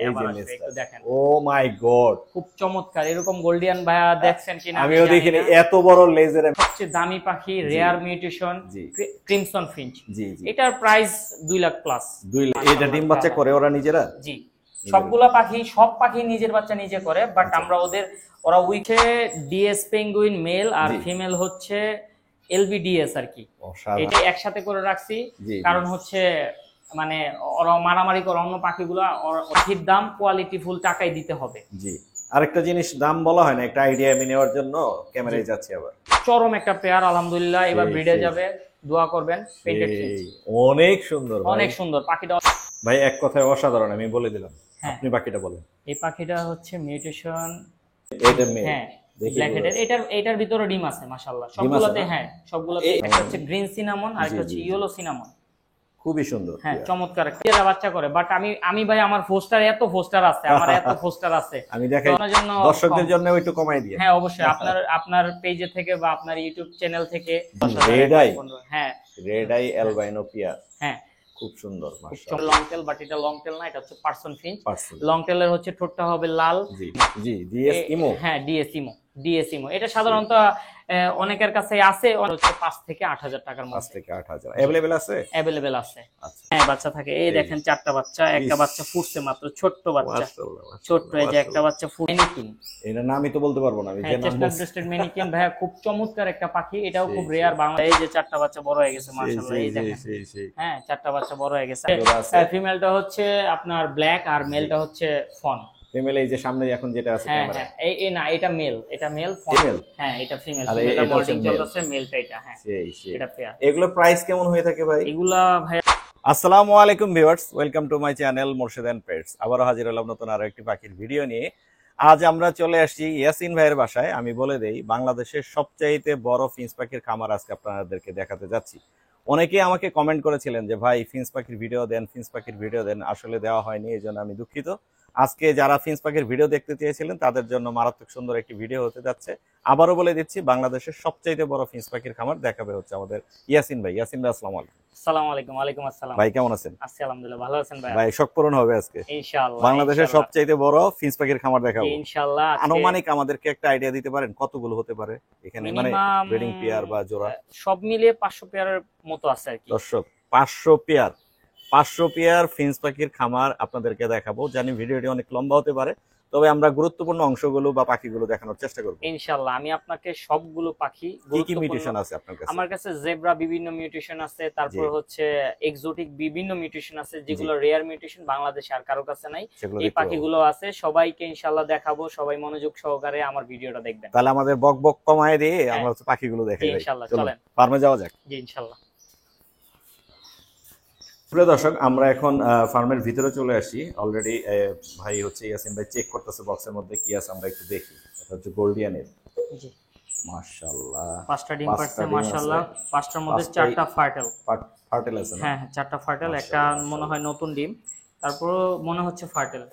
এই আবার যে আসবে, নেসটা, একটু দেখেন ও মাই গড, খুব চমৎকার। এরকম গোল্ডিয়ান ভাইয়া দেখছেন কিনা আমি আমিও জানি দেখিনি না। এত বড় লেজার। সবচেয়ে দামি পাখি, রেয়ার মিউটেশন, জি ক্রিমসন ফিঞ্চ। জি জি, এটার প্রাইস 2 লাখ প্লাস। এটা ডিম বাচ্চা করে ওরা নিজেরা? জি, সবগুলা পাখি, সব পাখি নিজের বাচ্চা নিজে করে, বাট আচ্ছা। আমরা ওরা উইকে ডিএস পেঙ্গুইন মেল আর জি। ফিমেল হচ্ছে এলবিডিএস আর কি। অসাধারণ। এটা একসাথে করে রাখছি জি, জি। কারণ হচ্ছে মানে ওরা মারামারি করে অন্য পাখিগুলা, অধিক দাম কোয়ালিটি ফুল টাকাই দিতে হবে। জি, আরেকটা জিনিস দাম বলা হয় না, একটা আইডিয়া আমি নেওয়ার জন্য ক্যামেরায় যাচ্ছি আবার। চরম একটা পেয়ার আলহামদুলিল্লাহ, এবার সেই, ব্রিডে সেই। যাবে, দোয়া করবেন। পেইন্টেড ফিঞ্চ অনেক সুন্দর ভাই। অনেক সুন্দর পাখিটা। ভাই এক কথায় অসাধারণ, আমি বলে দিলাম। হ্যাঁ। আপনি বাকিটা বলেন। এই পাখিটা হচ্ছে মিউটেশন, এটা মেয়ে। হ্যাঁ দেখি ব্ল্যাক বলো। হেডের। এটার ভিতরে ডিম আছে মাশাআল্লাহ ডিম আছে সবগুলোতে। না? হ্যাঁ সবগুলোতে। একটা হচ্ছে গ্রিন সিনামন আর একটা হচ্ছে ইয়েলো সিনামন। খুবই সুন্দর। হ্যাঁ চমৎকার একটা এরা বাচ্চা করে। বাট আমি ভাই আমার এত পোস্টার আছে, আমার এত পোস্টার আছে, আমি দেখাই তো ওনার জন্য দর্শকদের জন্য একটু কমাই দিয়ে। হ্যাঁ অবশ্যই আপনার পেজে থেকে বা আপনার ইউটিউব চ্যানেল থেকে রেড আই, হ্যাঁ রেড আই অ্যালবাইনো পিয়ার, হ্যাঁ খুব সুন্দর মাশাআল্লাহ। লং টেল, বাট এটা লং টেল না, এটা হচ্ছে পার্সন ফিঞ্চ। পার্সেল। লং টেলের হচ্ছে ঠোঁটটা হবে লাল। জি জি, ডিএস ইমো। হ্যাঁ ডিএস ইমো। এটা সাধারণত অনেকের কাছে আছে, হচ্ছে 5 থেকে 8,000 টাকার 5 মধ্যে থেকে 8,000 अवेलेबल আছে। অ্যাভেলেবেল আছে। আচ্ছা, হ্যাঁ বাচ্চা থাকে। এই দেখেন 4টা বাচ্চা, একটা বাচ্চা ফুটছে মাত্র, ছোট্ট বাচ্চা, মাশাআল্লাহ ছোট্ট। এই যে একটা বাচ্চা ম্যানিকিন। এটা নামই তো বলতে পারবো না আমি, যে হ্যাঁ নাম চেস্টনাট বলছি। ব্রেস্টেড ম্যানিকিন ভাইয়া, খুব চমৎকার একটা পাখি, এটাও খুব সেই, রেয়ার বাংলা। এই যে 4টা বাচ্চা বড় হয়ে গেছে মাশাআল্লাহ, এই সেই দেখেন। সেই সেই। হ্যাঁ 4টা বাচ্চা বড় হয়ে গেছে। এগুলো আছে? ফিমেলটা হচ্ছে আপনার ব্ল্যাক আর মেলটা হচ্ছে ফন। ফিমেল এই যে সামনে এখন যেটা আছে হ্যাঁ ক্যামেরা। হ্যাঁ এই না, এটা মেল, এটা মেল। ফিমেল? হ্যাঁ এটা ফিমেল, আর এটা এটা হচ্ছে মল্টিং male। চলতেছে, মেলটা এটা। হ্যাঁ সেই সেই। এটা পেয়ার। এগুলো প্রাইস কেমন হয়ে থাকে ভাই? এগুলা ভাই আসসালামু আলাইকুম viewers, welcome to my channel Morshed and pets. আবারও হাজির হলাম নতুন আরো একটি পাখির ভিডিও নিয়ে। আজ আমরা চলে আসছি ইয়াসিন ভাইয়ের বাসায়। আমি বলে দেই, বাংলাদেশের সবচাইতে বড় ফিঞ্চ পাখির খামার আজকে আপনাদেরকে দেখাতে যাচ্ছি। অনেকেই আমাকে কমেন্ট করেছিলেন যে ভাই ফিঞ্চ পাখির ভিডিও দেন, ফিঞ্চ পাখির ভিডিও দেন, আসলে দেওয়া হয়নি, এই জন্য আমি দুঃখিত। আজকে যারা ফিঞ্চ পাখির ভিডিও দেখতে চেয়েছিলেন তাদের জন্য মারাত্মক সুন্দর একটি ভিডিও হতে যাচ্ছে। আবারও বলে দিচ্ছি, বাংলাদেশের সবচাইতে বড় ফিঞ্চ পাখির খামার দেখাবে হচ্ছে আমাদের ইয়াসিন ভাই। ইয়াসিন ভাই আসসালামু আলাইকুম। আসসালামু আলাইকুম। ওয়ালাইকুম আসসালাম ভাই কেমন আছেন? আছি আলহামদুলিল্লাহ, ভালো আছেন ভাই? ভাই শখ পূরণ হবে আজকে ইনশাআল্লাহ। বাংলাদেশের সবচাইতে বড় ফিঞ্চ পাখির খামার দেখাবো ইনশাআল্লাহ। আনুমানিক আমাদেরকে একটা আইডিয়া দিতে পারেন কতগুলো হতে পারে এখানে, মানে মিনিমাম ব্রিডিং পেয়ার বা জোড়া? সব মিলিয়ে 500 পেয়ারের মতো আছে আর কি। দর্শক 500 পেয়ার ফিঞ্চ পাখির খামার আপনাদেরকে দেখাবো। জানি ভিডিওটি অনেক লম্বা হতে পারে, তবে আমরা গুরুত্বপূর্ণ অংশগুলো বা পাখিগুলো দেখানোর চেষ্টা করব। ইনশাআল্লাহ আমি আপনাকে সবগুলো পাখি কি কি মিউটেশন আছে আপনার কাছে? আমার কাছে জেব্রা বিভিন্ন মিউটেশন আছে, তারপর হচ্ছে এক্সোটিক বিভিন্ন মিউটেশন আছে, যেগুলো রেয়ার মিউটেশন বাংলাদেশে আর কারো কাছে নাই। এই পাখিগুলো আছে, সবাইকে ইনশাআল্লাহ দেখাবো। সবাই মনোযোগ সহকারে আমার ভিডিওটা দেখবেন। তাহলে আমাদের বক বক কমায় দিয়ে আমরা পাখিগুলো দেখাই। ইনশাআল্লাহ চলেন ফার্মে যাওয়া যাক। জি ইনশাআল্লাহ। প্রিয় দর্শক, আমরা এখন ফার্মের ভিতরে চলে আসি। অলরেডি ভাই হচ্ছে ইয়াসিন ভাই চেক করতেছে বক্সের মধ্যে কি আছে, আমরা একটু দেখি। এটা হচ্ছে গোল্ডিয়ানের। জি মাশাআল্লাহ 5টা ডিম পারছে মাশাআল্লাহ। 5টার মধ্যে 4টা ফার্টেল। ফার্টেল আছে না? হ্যাঁ 4টা ফার্টেল, একটা মনে হয় নতুন ডিম, তারপর মনে হচ্ছে ফার্টেল।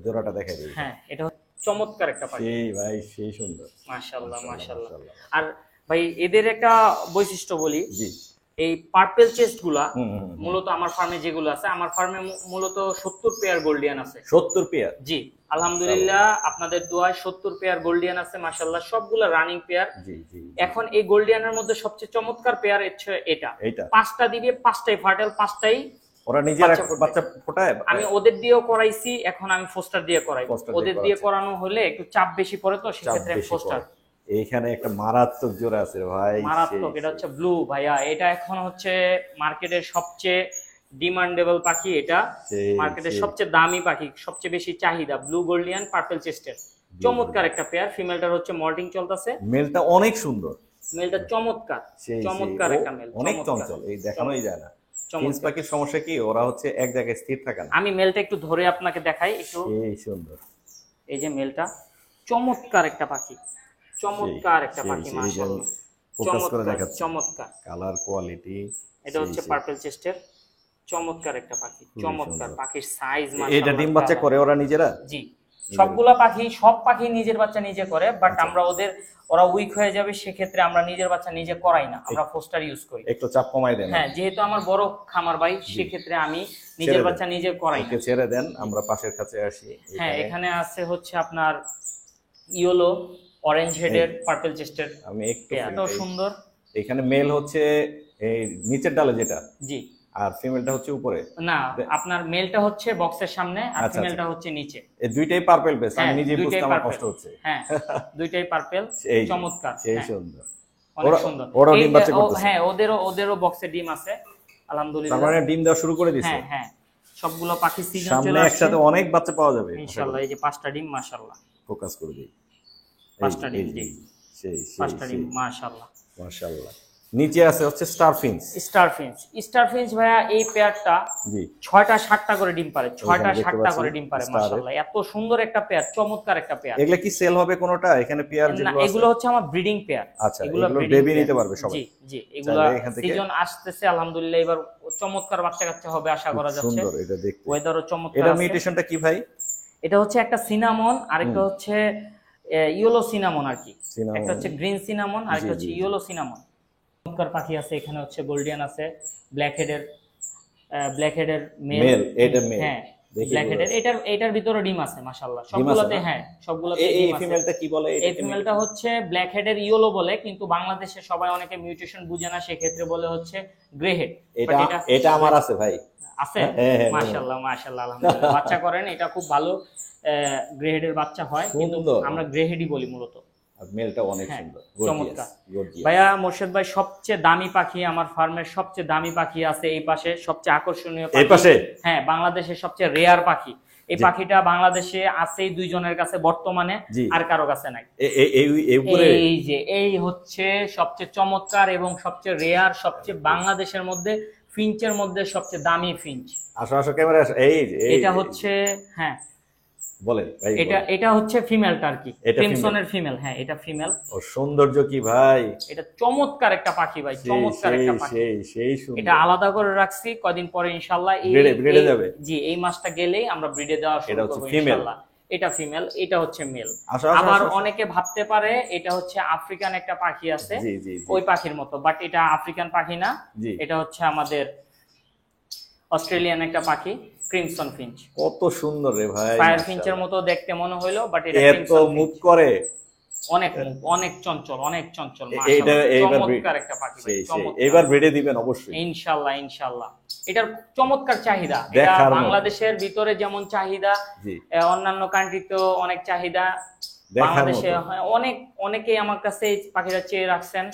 জোড়াটা দেখাই দিই। হ্যাঁ এটা চমৎকার একটা পাখি। সেই ভাই, সেই সুন্দর মাশাআল্লাহ মাশাআল্লাহ। আর ভাই এদের একটা বৈশিষ্ট্য বলি, জি, এই পার্পল চেস্ট গুলা মূলত আমার ফার্মে যেগুলো আছে, আমার ফার্মে মূলত 70 পেয়ার গোল্ডিয়ান আছে। 70 পেয়ার? জি আলহামদুলিল্লাহ, আপনাদের দোয়ায় 70 পেয়ার গোল্ডিয়ান আছে মাশাআল্লাহ, সবগুলা রানিং পেয়ার। জি জি। এখন এই গোল্ডিয়ানের মধ্যে সবচেয়ে চমৎকার পেয়ার হচ্ছে এটা। 5টা দিবে, 5টাই ফার্টেল, 5টাই ওরা নিজেরা বাচ্চা ফোটায়। আমি ওদের দিয়েও করাইছি, এখন আমি ফোস্টার দিয়ে করাই। ওদের দিয়ে করানো হলে একটু চাপ বেশি পড়ে, তো সেক্ষেত্রে আমি ফোস্টার। এইখানে একটা মারাত্মক জোড়া আছে ভাই, মারাত্মক। এটা হচ্ছে ব্লু ভাইয়া, এটা এখন হচ্ছে মার্কেটের সবচেয়ে ডিমান্ডেবল পাখি, এটা মার্কেটের সবচেয়ে দামি পাখি, সবচেয়ে বেশি চাহিদা। ব্লু গোল্ডিয়ান পার্পল চেস্টের চমৎকার একটা পেয়ার। ফিমেলটার হচ্ছে মল্টিং চলতেছে। মেলটা অনেক সুন্দর, মেলটা চমৎকার, চমৎকার একটা মেল, অনেক চঞ্চল, এই দেখানোই যায় না। ফিঞ্চ পাখির সমস্যা কি, ওরা হচ্ছে এক জায়গায় স্থির থাকে না। আমি মেলটা একটু ধরে আপনাকে দেখাই একটু। এই সুন্দর, এই যে মেলটা চমৎকার একটা পাখি, চমৎকার একটা পাখি মাশাআল্লাহ। ফোকাস করে দেখাচ্ছি, চমৎকার কালার কোয়ালিটি। এটা হচ্ছে পার্পল চেস্টের চমৎকার একটা পাখি, চমৎকার পাখির সাইজ মাশাআল্লাহ। এটা ডিম বাচ্চা করে ওরা নিজেরা? জি সবগুলা পাখি, সব পাখি নিজের বাচ্চা নিজে করে, বাট আমরা ওরা উইক হয়ে যাবে, সেক্ষেত্রে আমরা নিজের বাচ্চা নিজে করাই না, আমরা ফোস্টার ইউজ করি। একটু চাপ কমাই দেন। হ্যাঁ, যেহেতু আমার বড় খামার ভাই, সেক্ষেত্রে আমি নিজের বাচ্চা নিজে করাই না। ছেড়ে দেন, আমরা পাশের কাছে আসি। হ্যাঁ, এখানে আছে হচ্ছে আপনার ইয়েলো, অরেঞ্জ হেডের, পার্পল চেস্টের। আমি একটু এত সুন্দর। এখানে মেল হচ্ছে এই নিচের ডালে যেটা, জি, আর ফিমেলটা হচ্ছে উপরে। না, আপনার মেলটা হচ্ছে বক্সের সামনে আর ফিমেলটা হচ্ছে নিচে। এই দুইটাই পার্পল বেস, আমি নিজে বুঝতে আমার কষ্ট হচ্ছে। হ্যাঁ, দুইটাই পার্পল, চমৎকার, সেই সুন্দর, অনেক সুন্দর। ওরা ডিম বাচ্চা করতেছে। হ্যাঁ, ওদেরও বক্সে ডিম আছে আলহামদুলিল্লাহ। তার মানে ডিম দেওয়া শুরু করে দিয়েছে। হ্যাঁ হ্যাঁ, সবগুলো পাখি সিজন সামনে চলে আসছে, একসাথে অনেক বাচ্চা পাওয়া যাবে ইনশাআল্লাহ। এই যে 5টা ডিম, মাশাআল্লাহ। ফোকাস করে দিই, 5টা ডিম, জি, সেই 5টা ডিম, মাশাআল্লাহ মাশাআল্লাহ। নিচে আছে হচ্ছে স্টার ফিঞ্চ। স্টার ফিঞ্চ ভাইয়া, এই পেয়ারটা জি 6টা 7টা করে ডিম পারে, 6টা 7টা করে ডিম পারে, মাশাআল্লাহ। এত সুন্দর একটা পেয়ার, চমৎকার একটা পেয়ার। এগুলা কি সেল হবে কোনোটা? এখানে পেয়ার যেগুলো আছে, এগুলো হচ্ছে আমার ব্রিডিং পেয়ার। আচ্ছা, এগুলো বেবি নিতে পারবে সবাই। জি জি, এগুলো সিজন আসতেছে আলহামদুলিল্লাহ, এবার চমৎকার বাচ্চা কাচ্চা হবে আশা করা যাচ্ছে। সুন্দর, এটা দেখতে। ওয়েদারও চমৎকার। এটা মিউটেশনটা কি ভাই? এটা হচ্ছে একটা সিনামন, আর একটা হচ্ছে ইয়েলো সিনামন আর কি। একটা হচ্ছে গ্রিন সিনামন, আর একটা হচ্ছে ইয়েলো সিনামন। চমৎকার পাখি আছে এখানে, হচ্ছে গোল্ডিয়ান আছে, ব্ল্যাক হেডের মেল। এটা মেল। হ্যাঁ, ব্ল্যাক হেডের। এটার ভিতরে ডিম আছে মাশাআল্লাহ, সবগুলোতে। হ্যাঁ, সবগুলোতে ডিম আছে। এই ফিমেলটা কি বলে? এই ফিমেলটা হচ্ছে ব্ল্যাক হেডের ইয়েলো বলে, কিন্তু বাংলাদেশে সবাই অনেকে মিউটেশন বুঝে না, সেক্ষেত্রে বলে হচ্ছে গ্রে হেড। এটা আমার আছে ভাই, আছে, মাশাআল্লাহ মাশাআল্লাহ, আলহামদুলিল্লাহ। বাচ্চা করেন, এটা খুব ভালো গ্রে হেডের বাচ্চা হয়, কিন্তু আমরা গ্রে হেডই বলি মূলত। আর মেলটা অনেক সুন্দর, চমৎকার। ভাইয়া মোর্শেদ ভাই, সবচেয়ে দামি পাখি আমার ফার্মের, সবচেয়ে দামি পাখি আছে এই পাশে, সবচেয়ে আকর্ষণীয় পাখি। এই পাশে? হ্যাঁ, বাংলাদেশের সবচেয়ে রেয়ার পাখি এই পাখিটা। বাংলাদেশে আছেই 2 জনের কাছে বর্তমানে, আর কারো কাছে নাই। এই যে এই হচ্ছে সবচেয়ে চমৎকার এবং সবচেয়ে রেয়ার, সবচেয়ে বাংলাদেশের মধ্যে ফিঞ্চের মধ্যে সবচেয়ে দামি ফিঞ্চ। আসো ক্যামেরা, এটা হচ্ছে, হ্যাঁ বলেন ভাই, এটা হচ্ছে ফিমেলটা আর কি, ক্রিমসনের ফিমেল। হ্যাঁ, এটা ফিমেল। ও সৌন্দর্য কি ভাই, এটা চমৎকার একটা পাখি ভাই, চমৎকার একটা পাখি। সেই সুন্দর। এটা আলাদা করে রাখছি, কয়দিন পরে ইনশাআল্লাহ ব্রিডে যাবে। জি, এই মাসটা গেলেই আমরা ব্রিডে দেওয়া শুরু করব ইনশাআল্লাহ। এটা ফিমেল, এটা হচ্ছে মেল। আবার অনেকে ভাবতে পারে এটা হচ্ছে আফ্রিকান একটা পাখি আছে, ওই পাখির মতো, বাট এটা আফ্রিকান পাখি না, এটা হচ্ছে আমাদের অস্ট্রেলিয়ান একটা পাখি, ক্রিমসন ফিঞ্চ। কত সুন্দর রে ভাই, ফায়ার ফিঞ্চের মতো দেখতে মনে হইলো, বাট এটা এত মুভ করে, অনেক চঞ্চল, মাশাআল্লাহ। চমৎকার একটা পাখি ভাই, চমৎকার। এবার ব্রিডে দিবেন অবশ্যই ইনশাআল্লাহ। এটার চমৎকার চাহিদা, এটা বাংলাদেশের ভিতরে যেমন চাহিদা, অন্যান্য কান্ট্রিতেও অনেক চাহিদা। বাংলাদেশে অনেকেই আমার কাছে এই পাখিটা চেয়ে রাখছেন।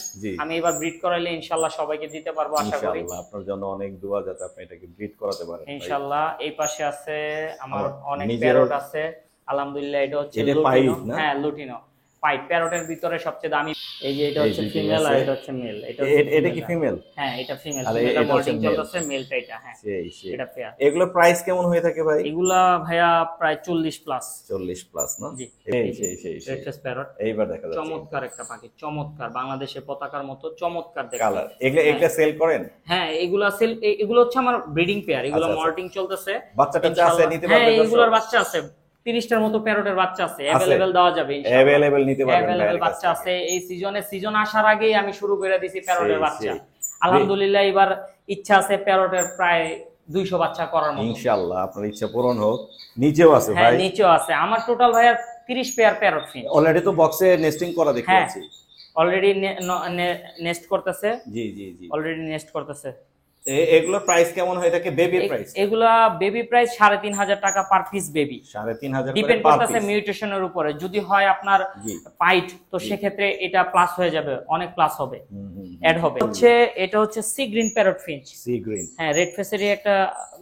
আমি এবার ব্রিড করাইলে ইনশাআল্লাহ সবাইকে দিতে পারবো আশা করি। আপনার জন্য অনেক দোয়া, যাতে আপনি এটাকে ব্রিড করাতে পারেন ইনশাআল্লাহ। এই পাশে আছে আমার অনেক প্যারট আছে আলহামদুলিল্লাহ। এটা হচ্ছে লুটিনো। হ্যাঁ, লুটিনো পাইপ। প্যারটের ভিতরে সবচেয়ে দামি। এই যে এটা হচ্ছে ফিমেল, আর এটা হচ্ছে মেল। এটা কি ফিমেল? হ্যাঁ, এটা ফিমেল। এটা মল্টিং চলতেছে, মেলটা এটা। হ্যাঁ, এটা পেয়ার। এগুলো প্রাইস কেমন হয়ে থাকে ভাই? এগুলা ভাইয়া প্রায় 40 প্লাস। 40 প্লাস না? জি, সেই রেডফেস প্যারট। এইবার দেখা যাচ্ছে চমৎকার একটা পাখি, চমৎকার, বাংলাদেশের পতাকার মতো চমৎকার দেখতে। কালার। এগুলা সেল করেন? হ্যাঁ, এগুলো হচ্ছে আমার ব্রিডিং পেয়ার। এগুলো মল্টিং চলতেছে। বাচ্চাটা আছে নিতে পারবেন? হ্যাঁ, এগুলোর বাচ্চা আছে, 30টার মতো প্যারটের বাচ্চা আছে, अवेलेबल দেওয়া যাবে ইনশাআল্লাহ। अवेलेबल নিতে পারবেন, अवेलेबल বাচ্চা আছে। এই সিজন আসার আগেই আমি শুরু করে দিয়েছি প্যারটের বাচ্চা। আলহামদুলিল্লাহ, এবার ইচ্ছা আছে প্যারটের প্রায় 200 বাচ্চা করার মতো। ইনশাআল্লাহ আপনার ইচ্ছা পূরণ হোক। নিচেও আছে ভাই? হ্যাঁ, নিচেও আছে। আমার টোটাল ভাইয়া 30 পেয়ার প্যারট ফিঞ্চ। অলরেডি তো বক্সে নেস্টিং করা দেখতে পাচ্ছি। অলরেডি নেস্ট করতেছে। জি, অলরেডি নেস্ট করতেছে। এগুলো প্রাইস কেমন হয়ে থাকে? Baby price? এগুলা বেবি প্রাইস 3,500 টাকা পার পিস বেবি। 3,500 ডিপেন্ড করতেছে মিউটেশনের উপরে। যদি হয় আপনার পাইট, তো সেক্ষেত্রে এটা প্লাস হয়ে যাবে, অনেক প্লাস হবে, অ্যাড হবে। এটা হচ্ছে sea green parrot Finch. Sea green, হ্যাঁ, রেড ফেসেরই একটা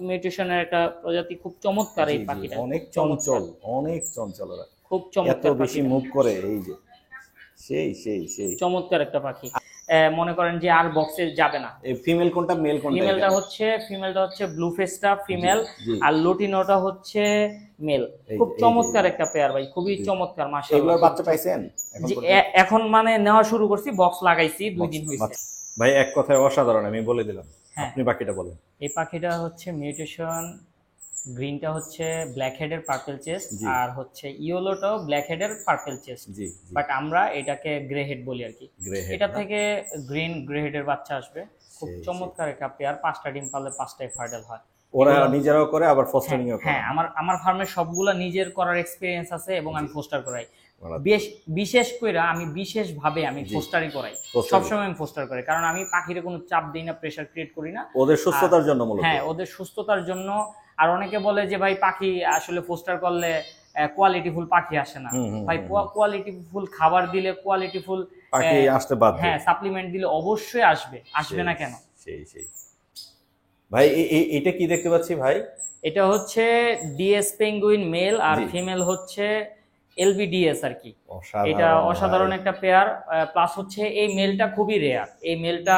মিউটেশনের একটা প্রজাতি, খুব চমৎকার এই পাখিটা। অনেক চঞ্চল ওরা, খুব চমৎকার, এত বেশি মুভ করে। এই যে সেই চমৎকার একটা পাখি। মনে করেন যে আর বক্সে যাবে না। এই ফিমেল কোনটা, মেল কোনটা? ফিমেলটা হচ্ছে ব্লু ফেসটা ফিমেল, আর লুটিনোটা হচ্ছে মেল। খুব চমৎকার একটা পেয়ার ভাই, খুবই চমৎকার মাশাআল্লাহ। এগুলোর বাচ্চা পাইছেন? এখন মানে নেওয়া শুরু করছি, বক্স লাগাইছি 2 দিন হইছে ভাই। এক কথায় অসাধারণ, আমি বলে দিলাম। আপনি বাকিটা বলেন। এই পাখিটা হচ্ছে মিউটেশন গ্রিনটা হচ্ছে ব্ল্যাক হেডের পার্পল চেস্ট, জি। আর হচ্ছে ইয়েলোটাও ব্ল্যাক হেডের পার্পল চেস্ট, জি বাট আমরা এটাকে গ্রে হেড বলি আর কি। গ্রে হেড এটা থেকে গ্রে হেডের বাচ্চা আসবে, খুব সেই, চমৎকার একটা পেয়ার। 5টা ডিম পারলে 5টাই ফার্টাইল হয়। ওরা এগুলো- নিজেরাও করে আবার ফস্টারিংও করে। হ্যাঁ, আমার ফার্মে সবগুলা নিজের করার এক্সপিরিয়েন্স আছে এবং আমি ফোস্টার করাই। বিশেষ করে আমি বিশেষভাবে আমি জি। ফোস্টারই করাই, Fostering। সবসময় আমি ফোস্টার করাই, কারণ আমি পাখিরে কোনো চাপ দিই না, প্রেসার ক্রিয়েট করি না। ওদের সুস্থতার জন্য মূলত। হ্যাঁ, ওদের সুস্থতার জন্য। আর অনেকে বলে যে ভাই পাখি আসলে ফোস্টার করলে কোয়ালিটিফুল পাখি আসে না। ভাই কোয়ালিটিফুল খাবার দিলে, কোয়ালিটিফুল পাখি আসতে বাধ্য। হ্যাঁ, সাপ্লিমেন্ট দিলে অবশ্যই আসবে না কেন? সেই ভাই এটা কি দেখতে পাচ্ছি ভাই? এটা হচ্ছে ডিএস পেঙ্গুইন মেল, আর জি। ফিমেল হচ্ছে এলবিডিএস আর কি। অসাধারণ এটা অসাধারণ ভাই। একটা পেয়ার। প্লাস হচ্ছে এই মেলটা খুবই রেয়ার। এই মেলটা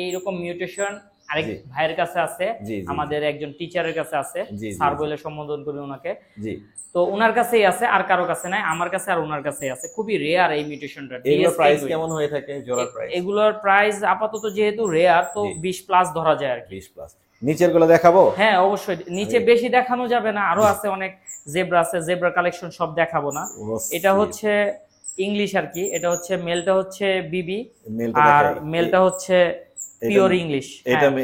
এইরকম মিউটেশন আরেক জি। ভাইয়ের কাছে আছে, জি, জি, আমাদের একজন টিচারের কাছে আছে, জি, জি, স্যার জি। বলে সম্বোধন করি ওনাকে। জি। তো ওনার কাছেই আছে, আর কারো কাছে নাই, আমার কাছে আর ওনার কাছেই আছে। খুবই রেয়ার এই মিউটেশনটা। এগুলোর প্রাইস কেমন হয়ে থাকে জোড়ার প্রাইস? এগুলোর প্রাইস আপাতত যেহেতু রেয়ার, তো জি। 20 প্লাস ধরা যায় আর কি। 20 প্লাস। নিচের গুলো দেখাবো? হ্যাঁ, অবশ্যই। নিচে বেশি দেখানো যাবে না, আরো আছে অনেক জেব্রা আছে, জেব্রা কালেকশন সব দেখাবো না। এটা হচ্ছে ইংলিশ আর কি। এটা হচ্ছে মেলটা হচ্ছে বিবি, মেলটা আর দেখাই। মেলটা হচ্ছে পিওর ইংলিশ।